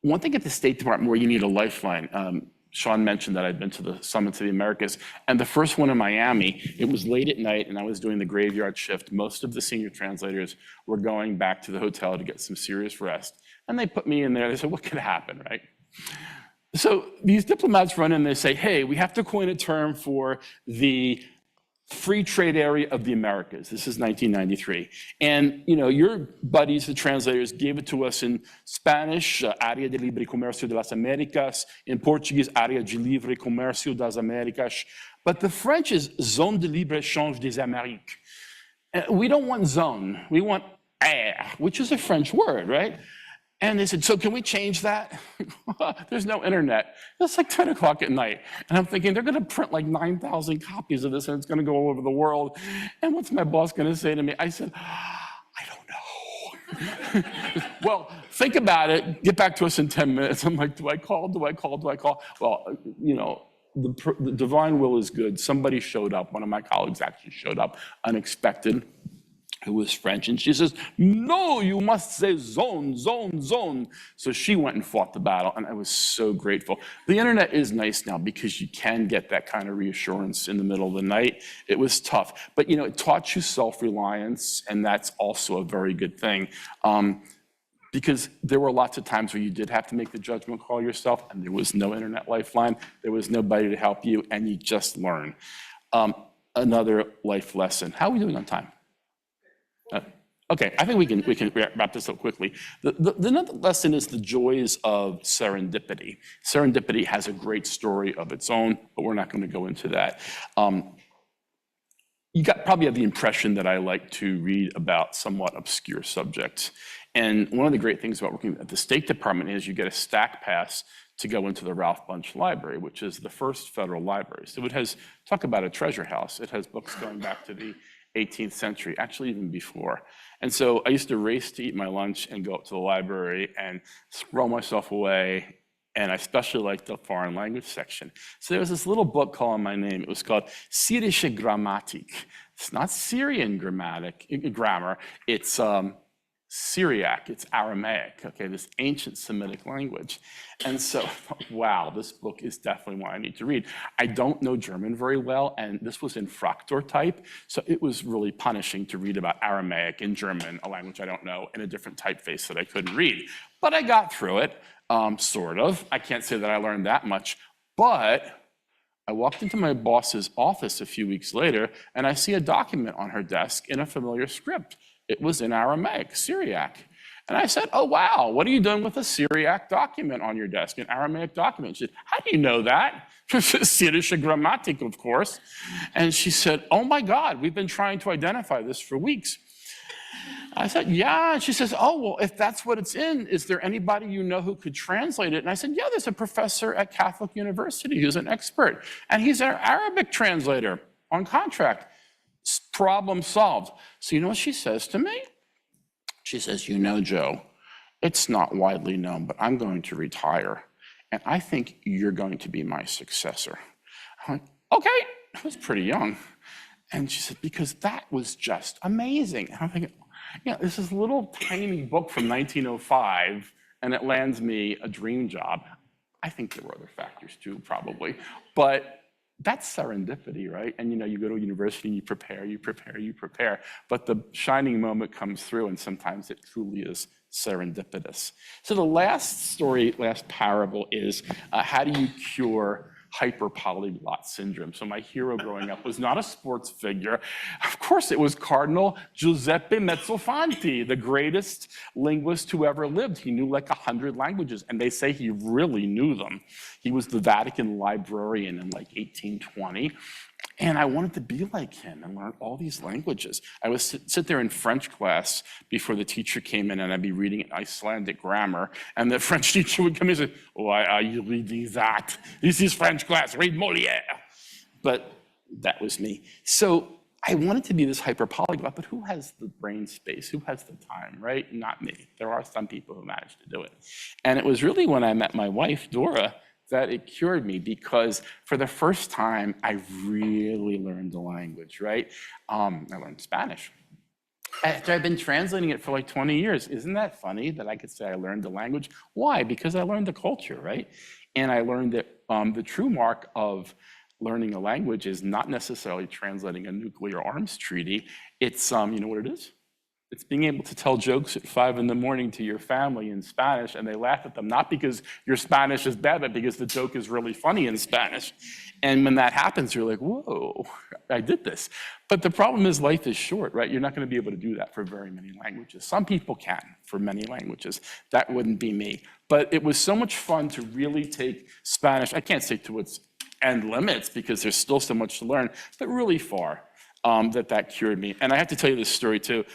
One thing at the State Department where you need a lifeline. Sean mentioned that I'd been to the Summits of the Americas, and the first one in Miami, it was late at night, and I was doing the graveyard shift. Most of the senior translators were going back to the hotel to get some serious rest, and they put me in there. They said, what could happen, right? So these diplomats run in, they say, hey, we have to coin a term for the free trade area of the Americas. This is 1993. And your buddies, the translators, gave it to us in Spanish, Área de Libre Comercio de las Américas, in Portuguese, Área de Livre Comercio das Américas. But the French is Zone de Libre Échange des Amériques. We don't want zone, we want air, which is a French word, right? And they said, so can we change that? There's no internet. It's like 10 o'clock at night. And I'm thinking, they're going to print like 9,000 copies of this and it's going to go all over the world. And what's my boss going to say to me? I said, I don't know. Well, think about it. Get back to us in 10 minutes. I'm like, do I call? Do I call? Do I call? Well, the divine will is good. Somebody showed up. One of my colleagues actually showed up unexpected, who was French, and she says, no, you must say zone, zone, zone. So she went and fought the battle, and I was so grateful. The internet is nice now because you can get that kind of reassurance in the middle of the night. It was tough, but it taught you self-reliance, and that's also a very good thing. Because there were lots of times where you did have to make the judgment call yourself, and there was no internet lifeline, there was nobody to help you, and you just learn. Another life lesson. How are we doing on time? Okay, I think we can wrap this up quickly. The another lesson is the joys of serendipity. Serendipity has a great story of its own, but we're not going to go into that. You probably have the impression that I like to read about somewhat obscure subjects. And one of the great things about working at the State Department is you get a stack pass to go into the Ralph Bunche Library, which is the first federal library. So it has, talk about a treasure house. It has books going back to the 18th century, actually even before. And so I used to race to eat my lunch and go up to the library and scroll myself away. And I especially liked the foreign language section. So there was this little book calling my name. It was called Syrische Grammatik. It's not Syrian grammar. It's Syriac, it's Aramaic, okay, this ancient Semitic language. And so, wow, this book is definitely one I need to read. I don't know German very well, and this was in Fraktur type, so it was really punishing to read about Aramaic in German, a language I don't know, in a different typeface that I couldn't read. But I got through it, sort of. I can't say that I learned that much, but I walked into my boss's office a few weeks later, and I see a document on her desk in a familiar script. It was in Aramaic, Syriac. And I said, oh, wow, what are you doing with a Syriac document on your desk, an Aramaic document? She said, how do you know that? Syrische Grammatik, of course. And she said, oh my God, we've been trying to identify this for weeks. I said, yeah. And she says, oh, well, if that's what it's in, is there anybody you know who could translate it? And I said, yeah, there's a professor at Catholic University who's an expert, and he's an Arabic translator on contract. Problem solved. So you know what she says to me? She says, Joe, it's not widely known, but I'm going to retire, and I think you're going to be my successor. I'm like, okay, I was pretty young. And she said, because that was just amazing. And I'm thinking, this is a little tiny book from 1905, and it lands me a dream job. I think there were other factors too, probably, but that's serendipity, right? And you go to university and you prepare, but the shining moment comes through, and sometimes it truly is serendipitous. So the last parable is how do you cure hyperpolyglot syndrome? So my hero growing up was not a sports figure. Of course, it was Cardinal Giuseppe Mezzofanti, the greatest linguist who ever lived. He knew like 100 languages, and they say he really knew them. He was the Vatican librarian in like 1820. And I wanted to be like him and learn all these languages. I would sit there in French class before the teacher came in, and I'd be reading Icelandic grammar. And the French teacher would come in and say, why are you reading that? This is French class, read Molière. But that was me. So I wanted to be this hyper-polyglot, but who has the brain space? Who has the time, right? Not me. There are some people who managed to do it. And it was really when I met my wife, Dora, that it cured me, because for the first time, I really learned the language, right? I learned Spanish. After I've been translating it for like 20 years. Isn't that funny that I could say I learned the language? Why? Because I learned the culture, right? And I learned that the true mark of learning a language is not necessarily translating a nuclear arms treaty. It's, you know what it is? It's being able to tell jokes at 5 in the morning to your family in Spanish, and they laugh at them, not because your Spanish is bad, but because the joke is really funny in Spanish. And when that happens, you're like, whoa, I did this. But the problem is life is short, right? You're not going to be able to do that for very many languages. Some people can for many languages. That wouldn't be me. But it was so much fun to really take Spanish, I can't say to its end limits because there's still so much to learn, but really far. That cured me. And I have to tell you this story too.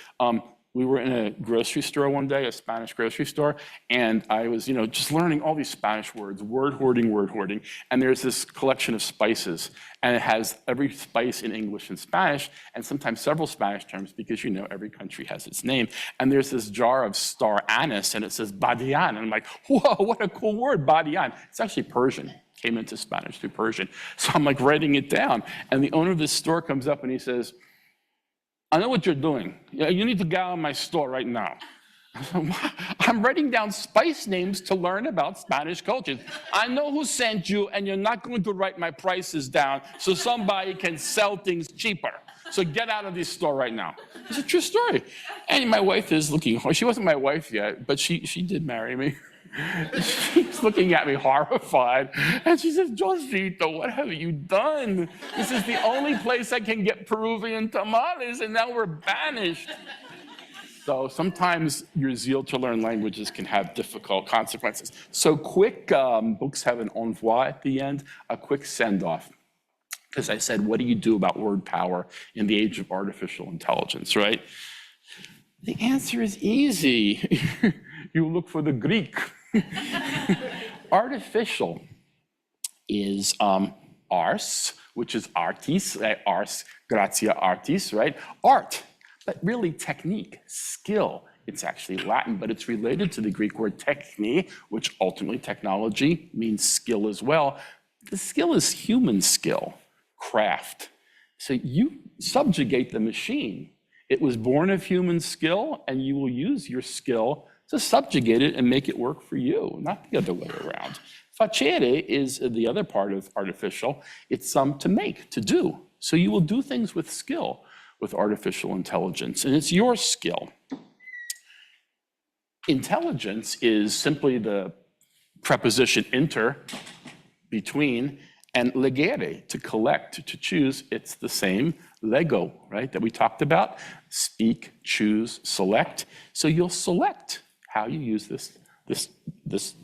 We were in a grocery store one day, a Spanish grocery store, and I was, just learning all these Spanish words, word hoarding. And there's this collection of spices, and it has every spice in English and Spanish, and sometimes several Spanish terms because, every country has its name. And there's this jar of star anise, and it says badian. And I'm like, whoa, what a cool word, badian. It's actually Persian. Came into Spanish through Persian. So I'm like writing it down. And the owner of this store comes up and he says, I know what you're doing. You need to get out of my store right now. I'm writing down spice names to learn about Spanish culture. I know who sent you, and you're not going to write my prices down so somebody can sell things cheaper. So get out of this store right now. It's a true story. And my wife is looking, she wasn't my wife yet, but she did marry me. She's looking at me horrified, and she says, Josito, what have you done? This is the only place I can get Peruvian tamales, and now we're banished. So sometimes your zeal to learn languages can have difficult consequences. So quick, books have an au revoir at the end, a quick send-off. Because I said, what do you do about word power in the age of artificial intelligence, right? The answer is easy. You look for the Greek. Artificial is ars, which is artis, ars gratia artis, right? Art, but really technique, skill. It's actually Latin, but it's related to the Greek word techne, which ultimately technology means skill as well. The skill is human skill, craft. So you subjugate the machine. It was born of human skill, and you will use your skill to subjugate it and make it work for you, not the other way around. Facere is the other part of artificial. It's to make, to do. So you will do things with skill with artificial intelligence, and it's your skill. Intelligence is simply the preposition inter, between, and legere, to collect, to choose. It's the same Lego, right, that we talked about. Speak, choose, select. So you'll select how you use this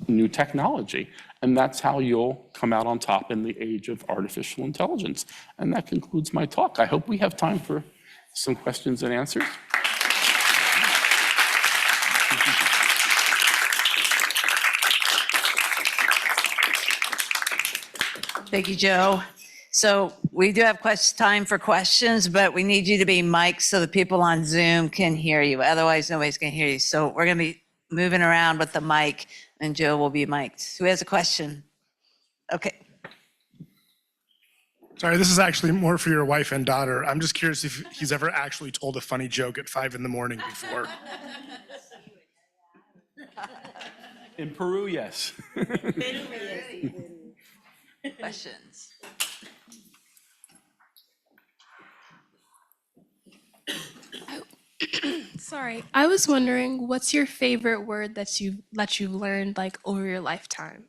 new technology. And that's how you'll come out on top in the age of artificial intelligence. And that concludes my talk. I hope we have time for some questions and answers. Thank you, Joe. So we do have time for questions, but we need you to be mic'd so the people on Zoom can hear you. Otherwise, nobody's going to hear you. So we're going to be moving around with the mic, and Joe will be mic'd. Who has a question? Okay. Sorry, this is actually more for your wife and daughter. I'm just curious if he's ever actually told a funny joke at 5 in the morning before. In Peru, yes. Questions? Sorry, I was wondering, what's your favorite word that you've learned over your lifetime?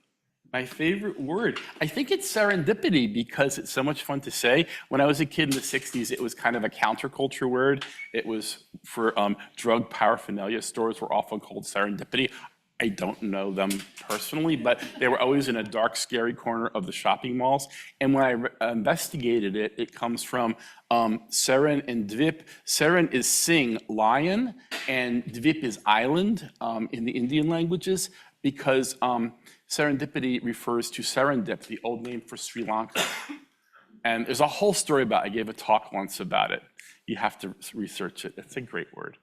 My favorite word, I think it's serendipity because it's so much fun to say. When I was a kid in the 60s, it was kind of a counterculture word. It was for drug paraphernalia. Stores were often called serendipity. I don't know them personally, but they were always in a dark, scary corner of the shopping malls. And when I investigated it, it comes from Seren and Dvip. Seren is sing, lion, and Dvip is island in the Indian languages, because serendipity refers to Serendip, the old name for Sri Lanka. And there's a whole story about it. I gave a talk once about it. You have to research it. It's a great word.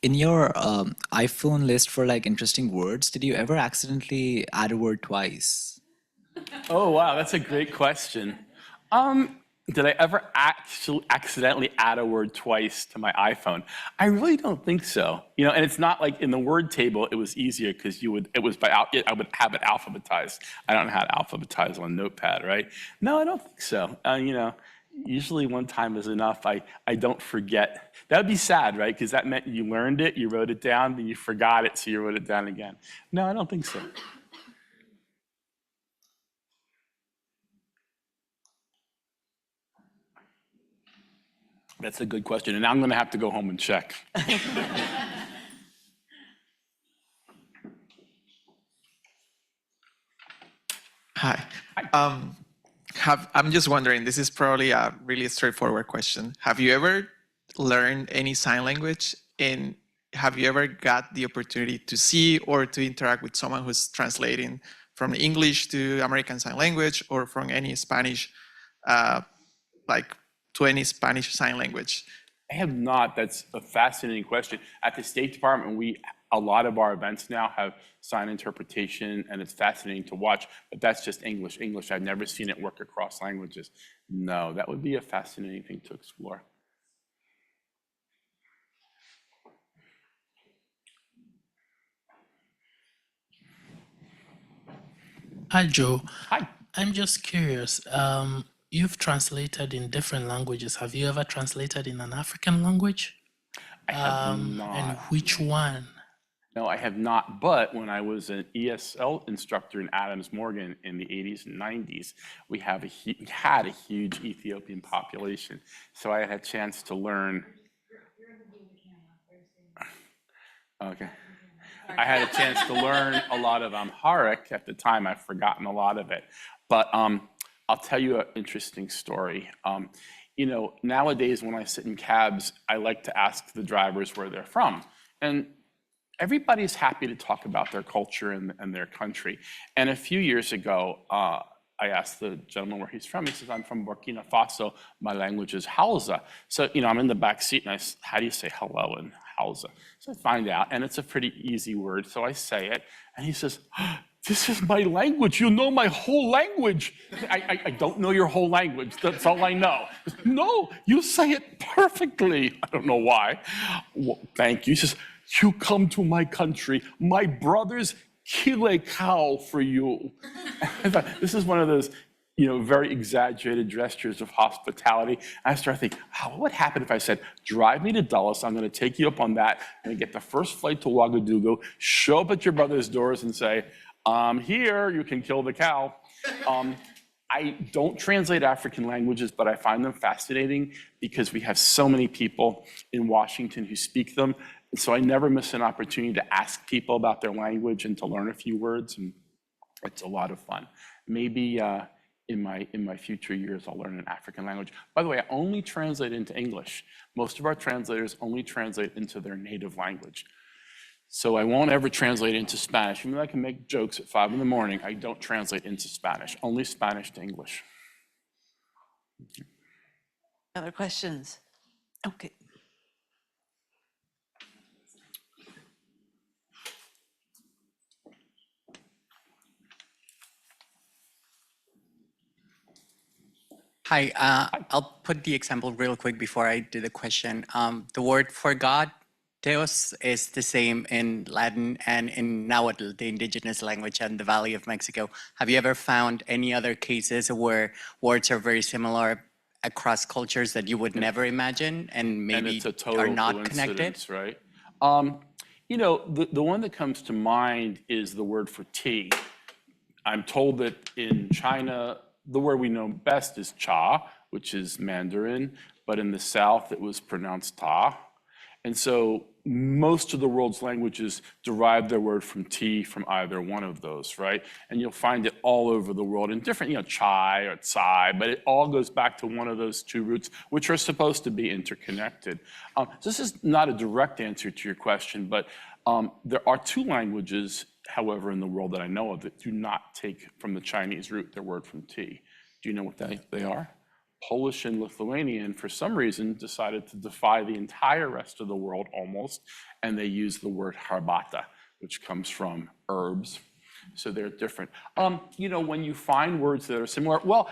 In your iPhone list for interesting words, did you ever accidentally add a word twice? Oh, wow, that's a great question. Did I ever actually accidentally add a word twice to my iPhone? I really don't think so. And it's not like in the word table, it was easier because I would have it alphabetized. I don't know how to alphabetize on Notepad, right? No, I don't think so. Usually one time is enough. I don't forget. That would be sad, right? Because that meant you learned it, you wrote it down, then you forgot it, so you wrote it down again. No, I don't think so. That's a good question, and now I'm going to have to go home and check. Hi. I'm just wondering, this is probably a really straightforward question. Have you ever learned any sign language? And have you ever got the opportunity to see or to interact with someone who's translating from English to American Sign Language or from any Spanish, to any Spanish Sign Language? I have not. That's a fascinating question. At the State Department, a lot of our events now have sign interpretation, and it's fascinating to watch, but that's just English. I've never seen it work across languages. No, that would be a fascinating thing to explore. Hi, Joe. Hi. I'm just curious. You've translated in different languages. Have you ever translated in an African language? I have And not. which one? No, I have not. But when I was an ESL instructor in Adams Morgan in the 80s and 90s, we had a huge Ethiopian population. So I had a chance to learn. Okay. I had a chance to learn a lot of Amharic at the time. I've forgotten a lot of it. But I'll tell you an interesting story. Nowadays when I sit in cabs, I like to ask the drivers where they're from. And everybody's happy to talk about their culture and their country. And a few years ago, I asked the gentleman where he's from. He says, I'm from Burkina Faso. My language is Hausa. So, I'm in the back seat and how do you say hello in Hausa? So I find out, and it's a pretty easy word. So I say it, and he says, this is my language. You know my whole language. I don't know your whole language. That's all I know. No, you say it perfectly. I don't know why. Well, thank you. He says, you come to my country. My brothers kill a cow for you. This is one of those, very exaggerated gestures of hospitality. And I started thinking, what would happen if I said, drive me to Dulles, I'm going to take you up on that, and get the first flight to Ouagadougou, show up at your brother's doors and say, I'm here, you can kill the cow. I don't translate African languages, but I find them fascinating because we have so many people in Washington who speak them. And so I never miss an opportunity to ask people about their language and to learn a few words, and it's a lot of fun. Maybe in my future years, I'll learn an African language. By the way, I only translate into English. Most of our translators only translate into their native language. So I won't ever translate into Spanish. Even though I can make jokes at 5 in the morning, I don't translate into Spanish, only Spanish to English. Other questions? Okay. Hi, I'll put the example real quick before I do the question. The word for God, Deus, is the same in Latin and in Nahuatl, the indigenous language in the Valley of Mexico. Have you ever found any other cases where words are very similar across cultures that you would never imagine and maybe it's a total are not connected? coincidence, right? The one that comes to mind is the word for tea. I'm told that in China, the word we know best is cha, which is Mandarin, but in the South, it was pronounced ta. And so most of the world's languages derive their word from tea from either one of those, right? And you'll find it all over the world in different, chai or tsai, but it all goes back to one of those two roots, which are supposed to be interconnected. This is not a direct answer to your question, but there are two languages, however, in the world that I know of that do not take from the Chinese root their word from tea. Do you know what they are? Polish and Lithuanian, for some reason, decided to defy the entire rest of the world almost, and they use the word herbata, which comes from herbs. So they're different. When you find words that are similar, well,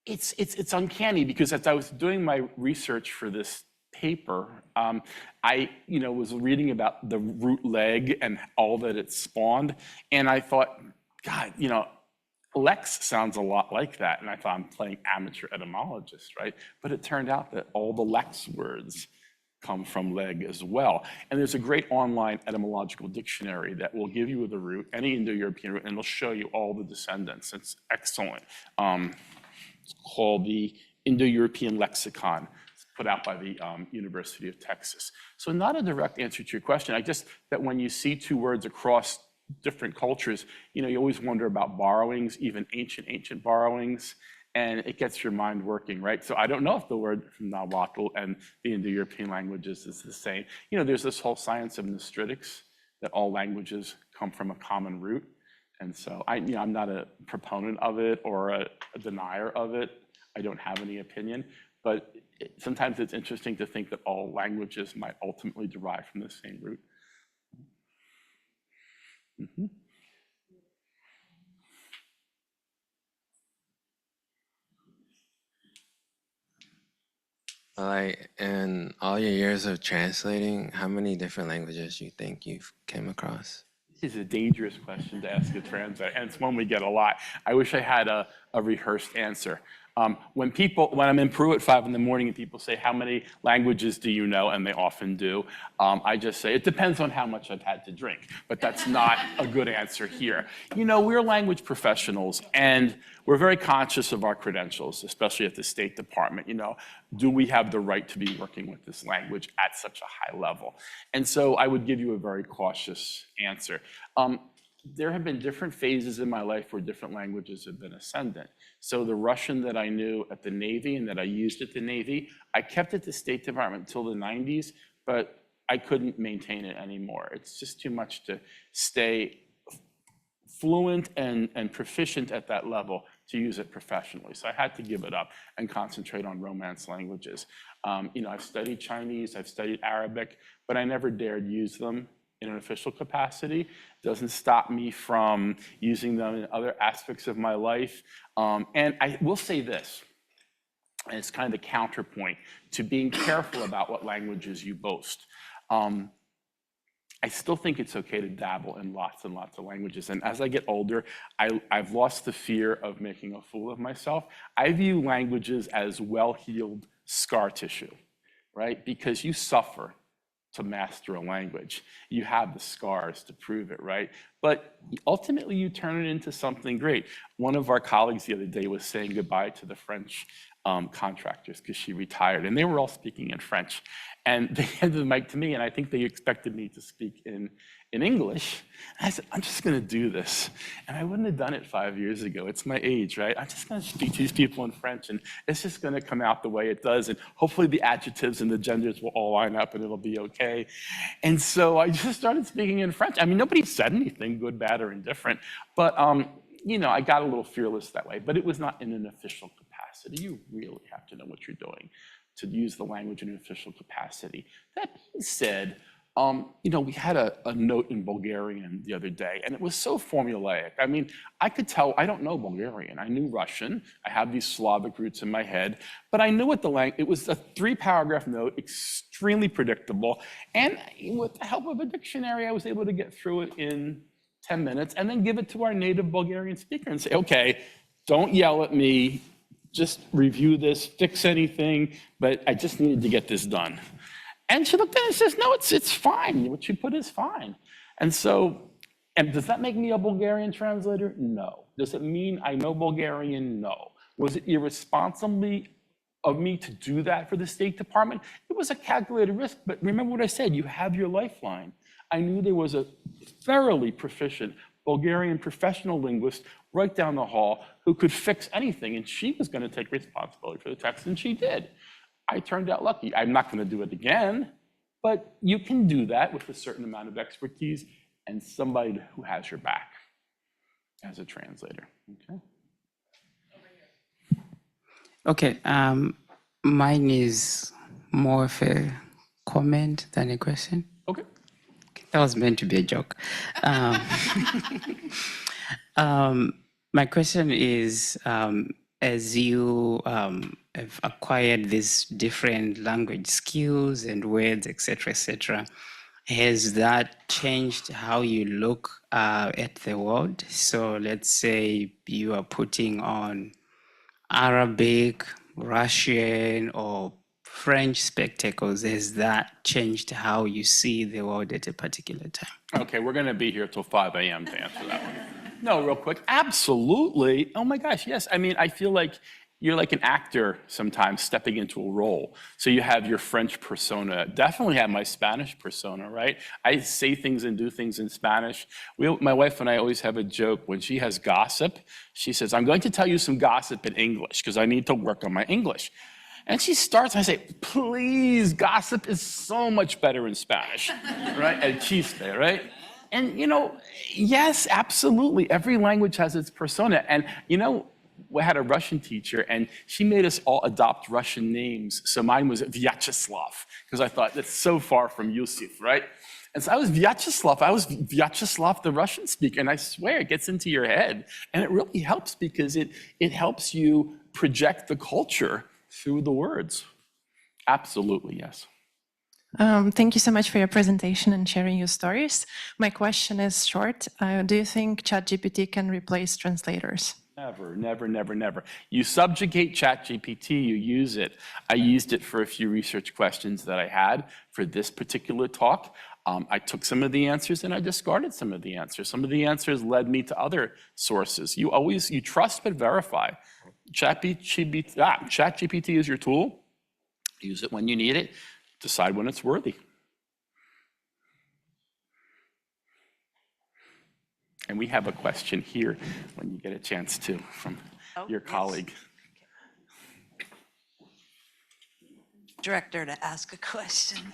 it's uncanny because as I was doing my research for this paper, I was reading about the root leg and all that it spawned, and I thought, God, Lex sounds a lot like that, and I thought I'm playing amateur etymologist, right? But it turned out that all the Lex words come from leg as well. And there's a great online etymological dictionary that will give you the root, any Indo-European root, and it'll show you all the descendants. It's excellent. It's called the Indo-European Lexicon. It's put out by the University of Texas. So not a direct answer to your question. I just, that when you see two words across different cultures, you always wonder about borrowings, even ancient borrowings, and it gets your mind working, right? So I don't know if the word from Nahuatl and the Indo-European languages is the same. There's this whole science of nostritics, that all languages come from a common root. And so I'm not a proponent of it or a denier of it. I don't have any opinion, but sometimes it's interesting to think that all languages might ultimately derive from the same root. Mm-hmm. Like, in all your years of translating, how many different languages you think you've came across? This is a dangerous question to ask a translator, and it's one we get a lot. I wish I had a rehearsed answer. When I'm in Peru at 5 in the morning and people say, how many languages do you know? And they often do. I just say, it depends on how much I've had to drink, but that's not a good answer here. We're language professionals and we're very conscious of our credentials, especially at the State Department. Do we have the right to be working with this language at such a high level? And so I would give you a very cautious answer. There have been different phases in my life where different languages have been ascendant. So the Russian that I knew at the Navy and that I used at the Navy, I kept at the State Department until the 90s, but I couldn't maintain it anymore. It's just too much to stay fluent and proficient at that level to use it professionally. So I had to give it up and concentrate on Romance languages. I've studied Chinese, I've studied Arabic, but I never dared use them in an official capacity. Doesn't stop me from using them in other aspects of my life. And I will say this, and it's kind of the counterpoint to being careful about what languages you boast. I still think it's okay to dabble in lots and lots of languages. And as I get older, I've lost the fear of making a fool of myself. I view languages as well-healed scar tissue, right? Because you suffer to master a language. You have the scars to prove it, right? But ultimately you turn it into something great. One of our colleagues the other day was saying goodbye to the French contractors because she retired, and they were all speaking in French. And they handed the mic to me, and I think they expected me to speak in English. And I said, I'm just gonna do this. And I wouldn't have done it 5 years ago. It's my age, right? I'm just gonna speak to these people in French, and it's just gonna come out the way it does. And hopefully the adjectives and the genders will all line up and it'll be okay. And so I just started speaking in French. I mean, nobody said anything, good, bad, or indifferent. But I got a little fearless that way, but it was not in an official capacity. You really have to know what you're doing to use the language in an official capacity. That being said, we had a note in Bulgarian the other day, and it was so formulaic. I mean, I could tell, I don't know Bulgarian. I knew Russian. I have these Slavic roots in my head, but I knew what the language, it was a 3-paragraph note, extremely predictable. And with the help of a dictionary, I was able to get through it in 10 minutes and then give it to our native Bulgarian speaker and say, okay, don't yell at me, just review this, fix anything, but I just needed to get this done. And she looked at it and says, no, it's fine. What you put is fine. And so, and does that make me a Bulgarian translator? No. Does it mean I know Bulgarian? No. Was it irresponsibly of me to do that for the State Department? It was a calculated risk, but remember what I said, you have your lifeline. I knew there was a thoroughly proficient Bulgarian professional linguist right down the hall who could fix anything, and she was going to take responsibility for the text, and she did. I turned out lucky. I'm not going to do it again, but you can do that with a certain amount of expertise and somebody who has your back as a translator. Okay. Okay. Mine is more of a comment than a question. Okay. That was meant to be a joke. My question is, as you have acquired these different language skills and words, etc., has that changed how you look at the world? So let's say you are putting on Arabic, Russian, or French spectacles. Has that changed how you see the world at a particular time? Okay, we're going to be here till 5 a.m. to answer that one. No, real quick. Absolutely. Oh my gosh, yes. I mean, I feel like you're like an actor sometimes stepping into a role. So you have your French persona. Definitely have my Spanish persona, right? I say things and do things in Spanish. My wife and I always have a joke when she has gossip. She says, I'm going to tell you some gossip in English because I need to work on my English. And she starts, and I say, please, gossip is so much better in Spanish, right? El chiste, right? And, you know, yes, absolutely. Every language has its persona. And, you know, we had a Russian teacher, and she made us all adopt Russian names. So mine was Vyacheslav, because I thought that's so far from Yusuf, right? And so I was Vyacheslav, the Russian speaker. And I swear it gets into your head. And it really helps because it helps you project the culture through the words. Absolutely, yes. Thank you so much for your presentation and sharing your stories. My question is short. Do you think ChatGPT can replace translators? Never, never, never, never. You subjugate ChatGPT, you use it. I used it for a few research questions that I had for this particular talk. I took some of the answers and I discarded some of the answers. Some of the answers led me to other sources. You trust but verify. ChatGPT is your tool. Use it when you need it. Decide when it's worthy. And we have a question here when you get a chance to from your colleague. Director to ask a question.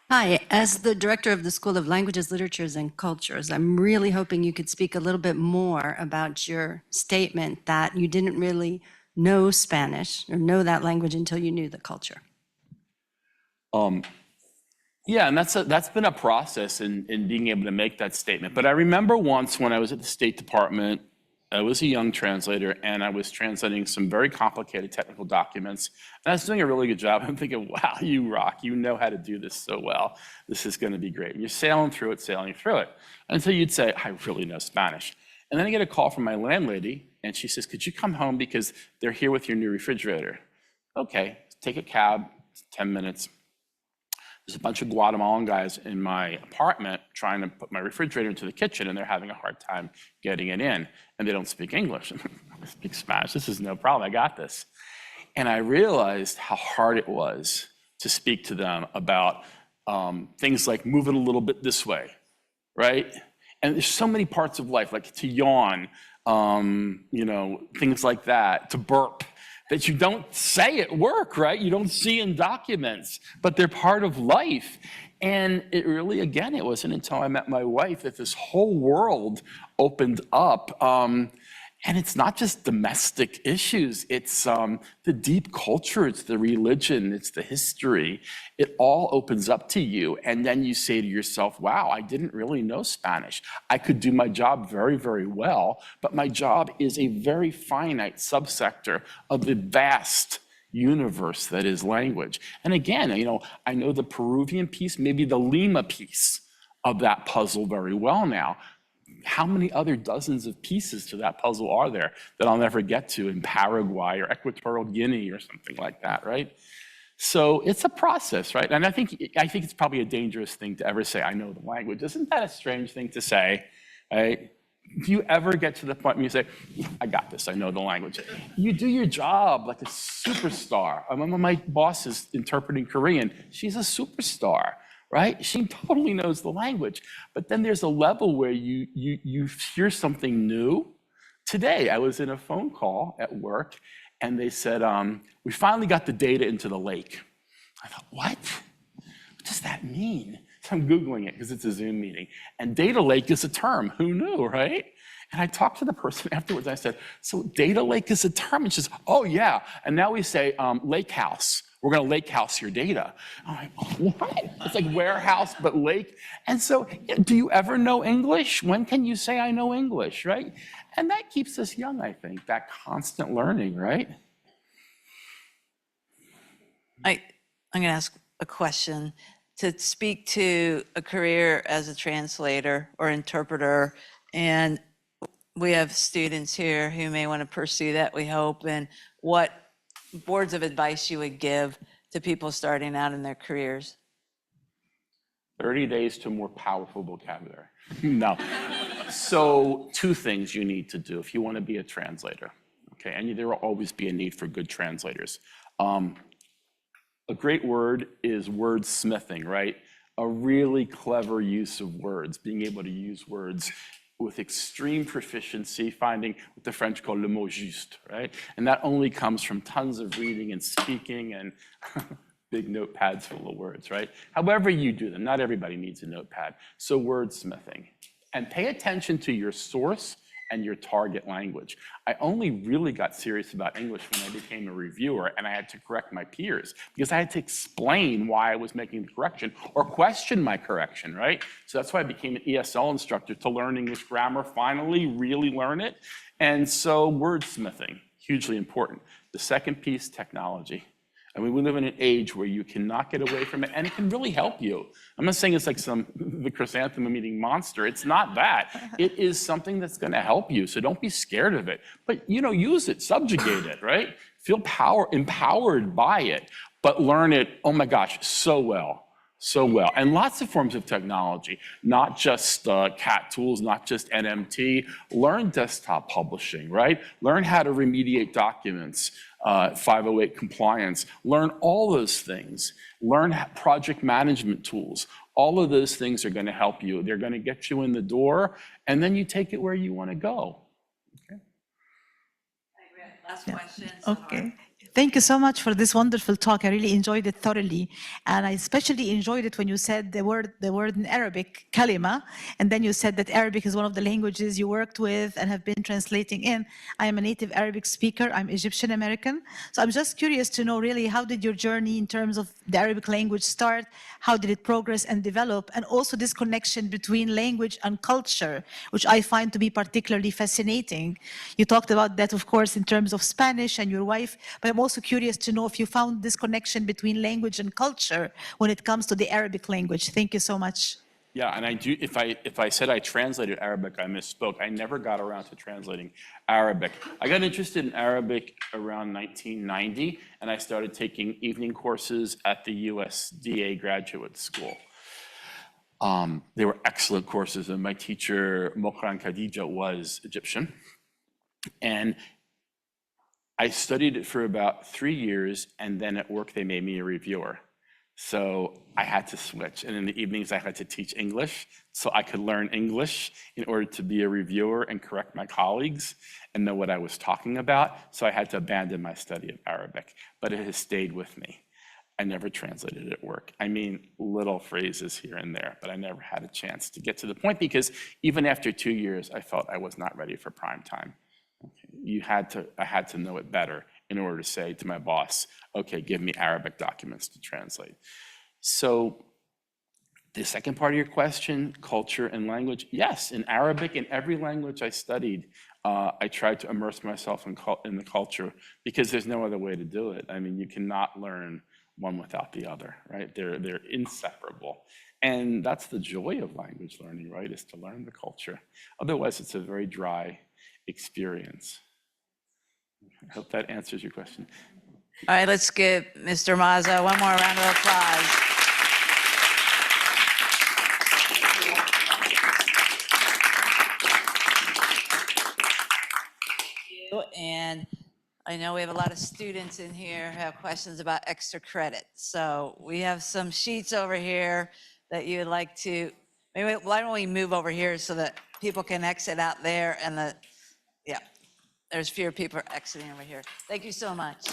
Hi, as the director of the School of Languages, Literatures, and Cultures, I'm really hoping you could speak a little bit more about your statement that you didn't really know Spanish or know that language until you knew the culture. Yeah, and that's been a process in being able to make that statement. But I remember once when I was at the State Department, I was a young translator, and I was translating some very complicated technical documents. And I was doing a really good job. I'm thinking, wow, you rock. You know how to do this so well. This is going to be great. And you're sailing through it, until you'd say, I really know Spanish. And then I get a call from my landlady, and she says, could you come home because they're here with your new refrigerator? Okay, take a cab, 10 minutes. There's a bunch of Guatemalan guys in my apartment trying to put my refrigerator into the kitchen, and they're having a hard time getting it in, and they don't speak English. I speak Spanish. This is no problem. I got this. And I realized how hard it was to speak to them about things like move it a little bit this way, right? And there's so many parts of life, like to yawn, things like that, to burp, that you don't say at work, right? You don't see in documents, but they're part of life. And it really, again, it wasn't until I met my wife that this whole world opened up. And it's not just domestic issues, it's the deep culture, it's the religion, it's the history. It all opens up to you. And then you say to yourself, wow, I didn't really know Spanish. I could do my job very, very well, but my job is a very finite subsector of the vast universe that is language. And again, I know the Peruvian piece, maybe the Lima piece of that puzzle very well now. How many other dozens of pieces to that puzzle are there that I'll never get to in Paraguay or Equatorial Guinea or something like that, right? So it's a process, right? And I think it's probably a dangerous thing to ever say, I know the language. Isn't that a strange thing to say, right? Do you ever get to the point where you say, I got this, I know the language? You do your job like a superstar. My boss is interpreting Korean. She's a superstar. Right? She totally knows the language. But then there's a level where you hear something new. Today, I was in a phone call at work, and they said, we finally got the data into the lake. I thought, what? What does that mean? So I'm Googling it because it's a Zoom meeting. And data lake is a term. Who knew, right? And I talked to the person afterwards. I said, so data lake is a term? And she says, oh, yeah. And now we say lake house We're going to lake house your data. I'm like, what? It's like warehouse, but lake. And so do you ever know English? When can you say I know English, right? And that keeps us young, I think, that constant learning, right? I'm going to ask a question. To speak to a career as a translator or interpreter, and we have students here who may want to pursue that, we hope, and what words of advice you would give to people starting out in their careers? 30 days to more powerful vocabulary. No. So 2 things you need to do if you want to be a translator, okay? And there will always be a need for good translators. A great word is wordsmithing, right? A really clever use of words, being able to use words with extreme proficiency, finding what the French call le mot juste, right? And that only comes from tons of reading and speaking and big notepads full of words, right? However you do them, not everybody needs a notepad. So wordsmithing. And pay attention to your source and your target language. I only really got serious about English when I became a reviewer and I had to correct my peers because I had to explain why I was making the correction or question my correction, right? So that's why I became an ESL instructor, to learn English grammar, finally really learn it. And so wordsmithing, hugely important. The second piece, technology. I mean, we live in an age where you cannot get away from it, and it can really help you. I'm not saying it's like the chrysanthemum eating monster. It's not that. It is something that's going to help you, so don't be scared of it. But, use it, subjugate it, right? Feel empowered by it, but learn it, oh my gosh, so well. So well. And lots of forms of technology, not just CAT tools, not just NMT. Learn desktop publishing, right? Learn how to remediate documents, 508 compliance. Learn all those things. Learn project management tools. All of those things are going to help you. They're going to get you in the door, and then you take it where you want to go. Okay. Last question. Okay. Thank you so much for this wonderful talk. I really enjoyed it thoroughly. And I especially enjoyed it when you said the word in Arabic, kalima, and then you said that Arabic is one of the languages you worked with and have been translating in. I am a native Arabic speaker. I'm Egyptian American. So I'm just curious to know really, how did your journey in terms of the Arabic language start? How did it progress and develop? And also this connection between language and culture, which I find to be particularly fascinating. You talked about that, of course, in terms of Spanish and your wife, but I'm also curious to know if you found this connection between language and culture when it comes to the Arabic language. Thank you so much. Yeah, and I do. If I said I translated Arabic, I misspoke. I never got around to translating Arabic. I got interested in Arabic around 1990, and I started taking evening courses at the USDA graduate school. They were excellent courses, and my teacher, Mokran Khadija, was Egyptian. And I studied it for about 3 years, and then at work they made me a reviewer. So I had to switch, and in the evenings I had to teach English so I could learn English in order to be a reviewer and correct my colleagues and know what I was talking about. So I had to abandon my study of Arabic, but it has stayed with me. I never translated it at work. I mean, little phrases here and there, but I never had a chance to get to the point because even after 2 years, I felt I was not ready for prime time. I had to know it better in order to say to my boss, okay, give me Arabic documents to translate. So the second part of your question, culture and language, yes, in Arabic, in every language I studied, I tried to immerse myself in the culture because there's no other way to do it. I mean, you cannot learn one without the other, right? They're inseparable. And that's the joy of language learning, right, is to learn the culture. Otherwise, it's a very dry experience. I hope that answers your question. All right, let's give Mr. Mazza one more round of applause. And I know we have a lot of students in here who have questions about extra credit. So we have some sheets over here that you would like to, maybe why don't we move over here so that people can exit out there and yeah, there's fewer people exiting over here. Thank you so much.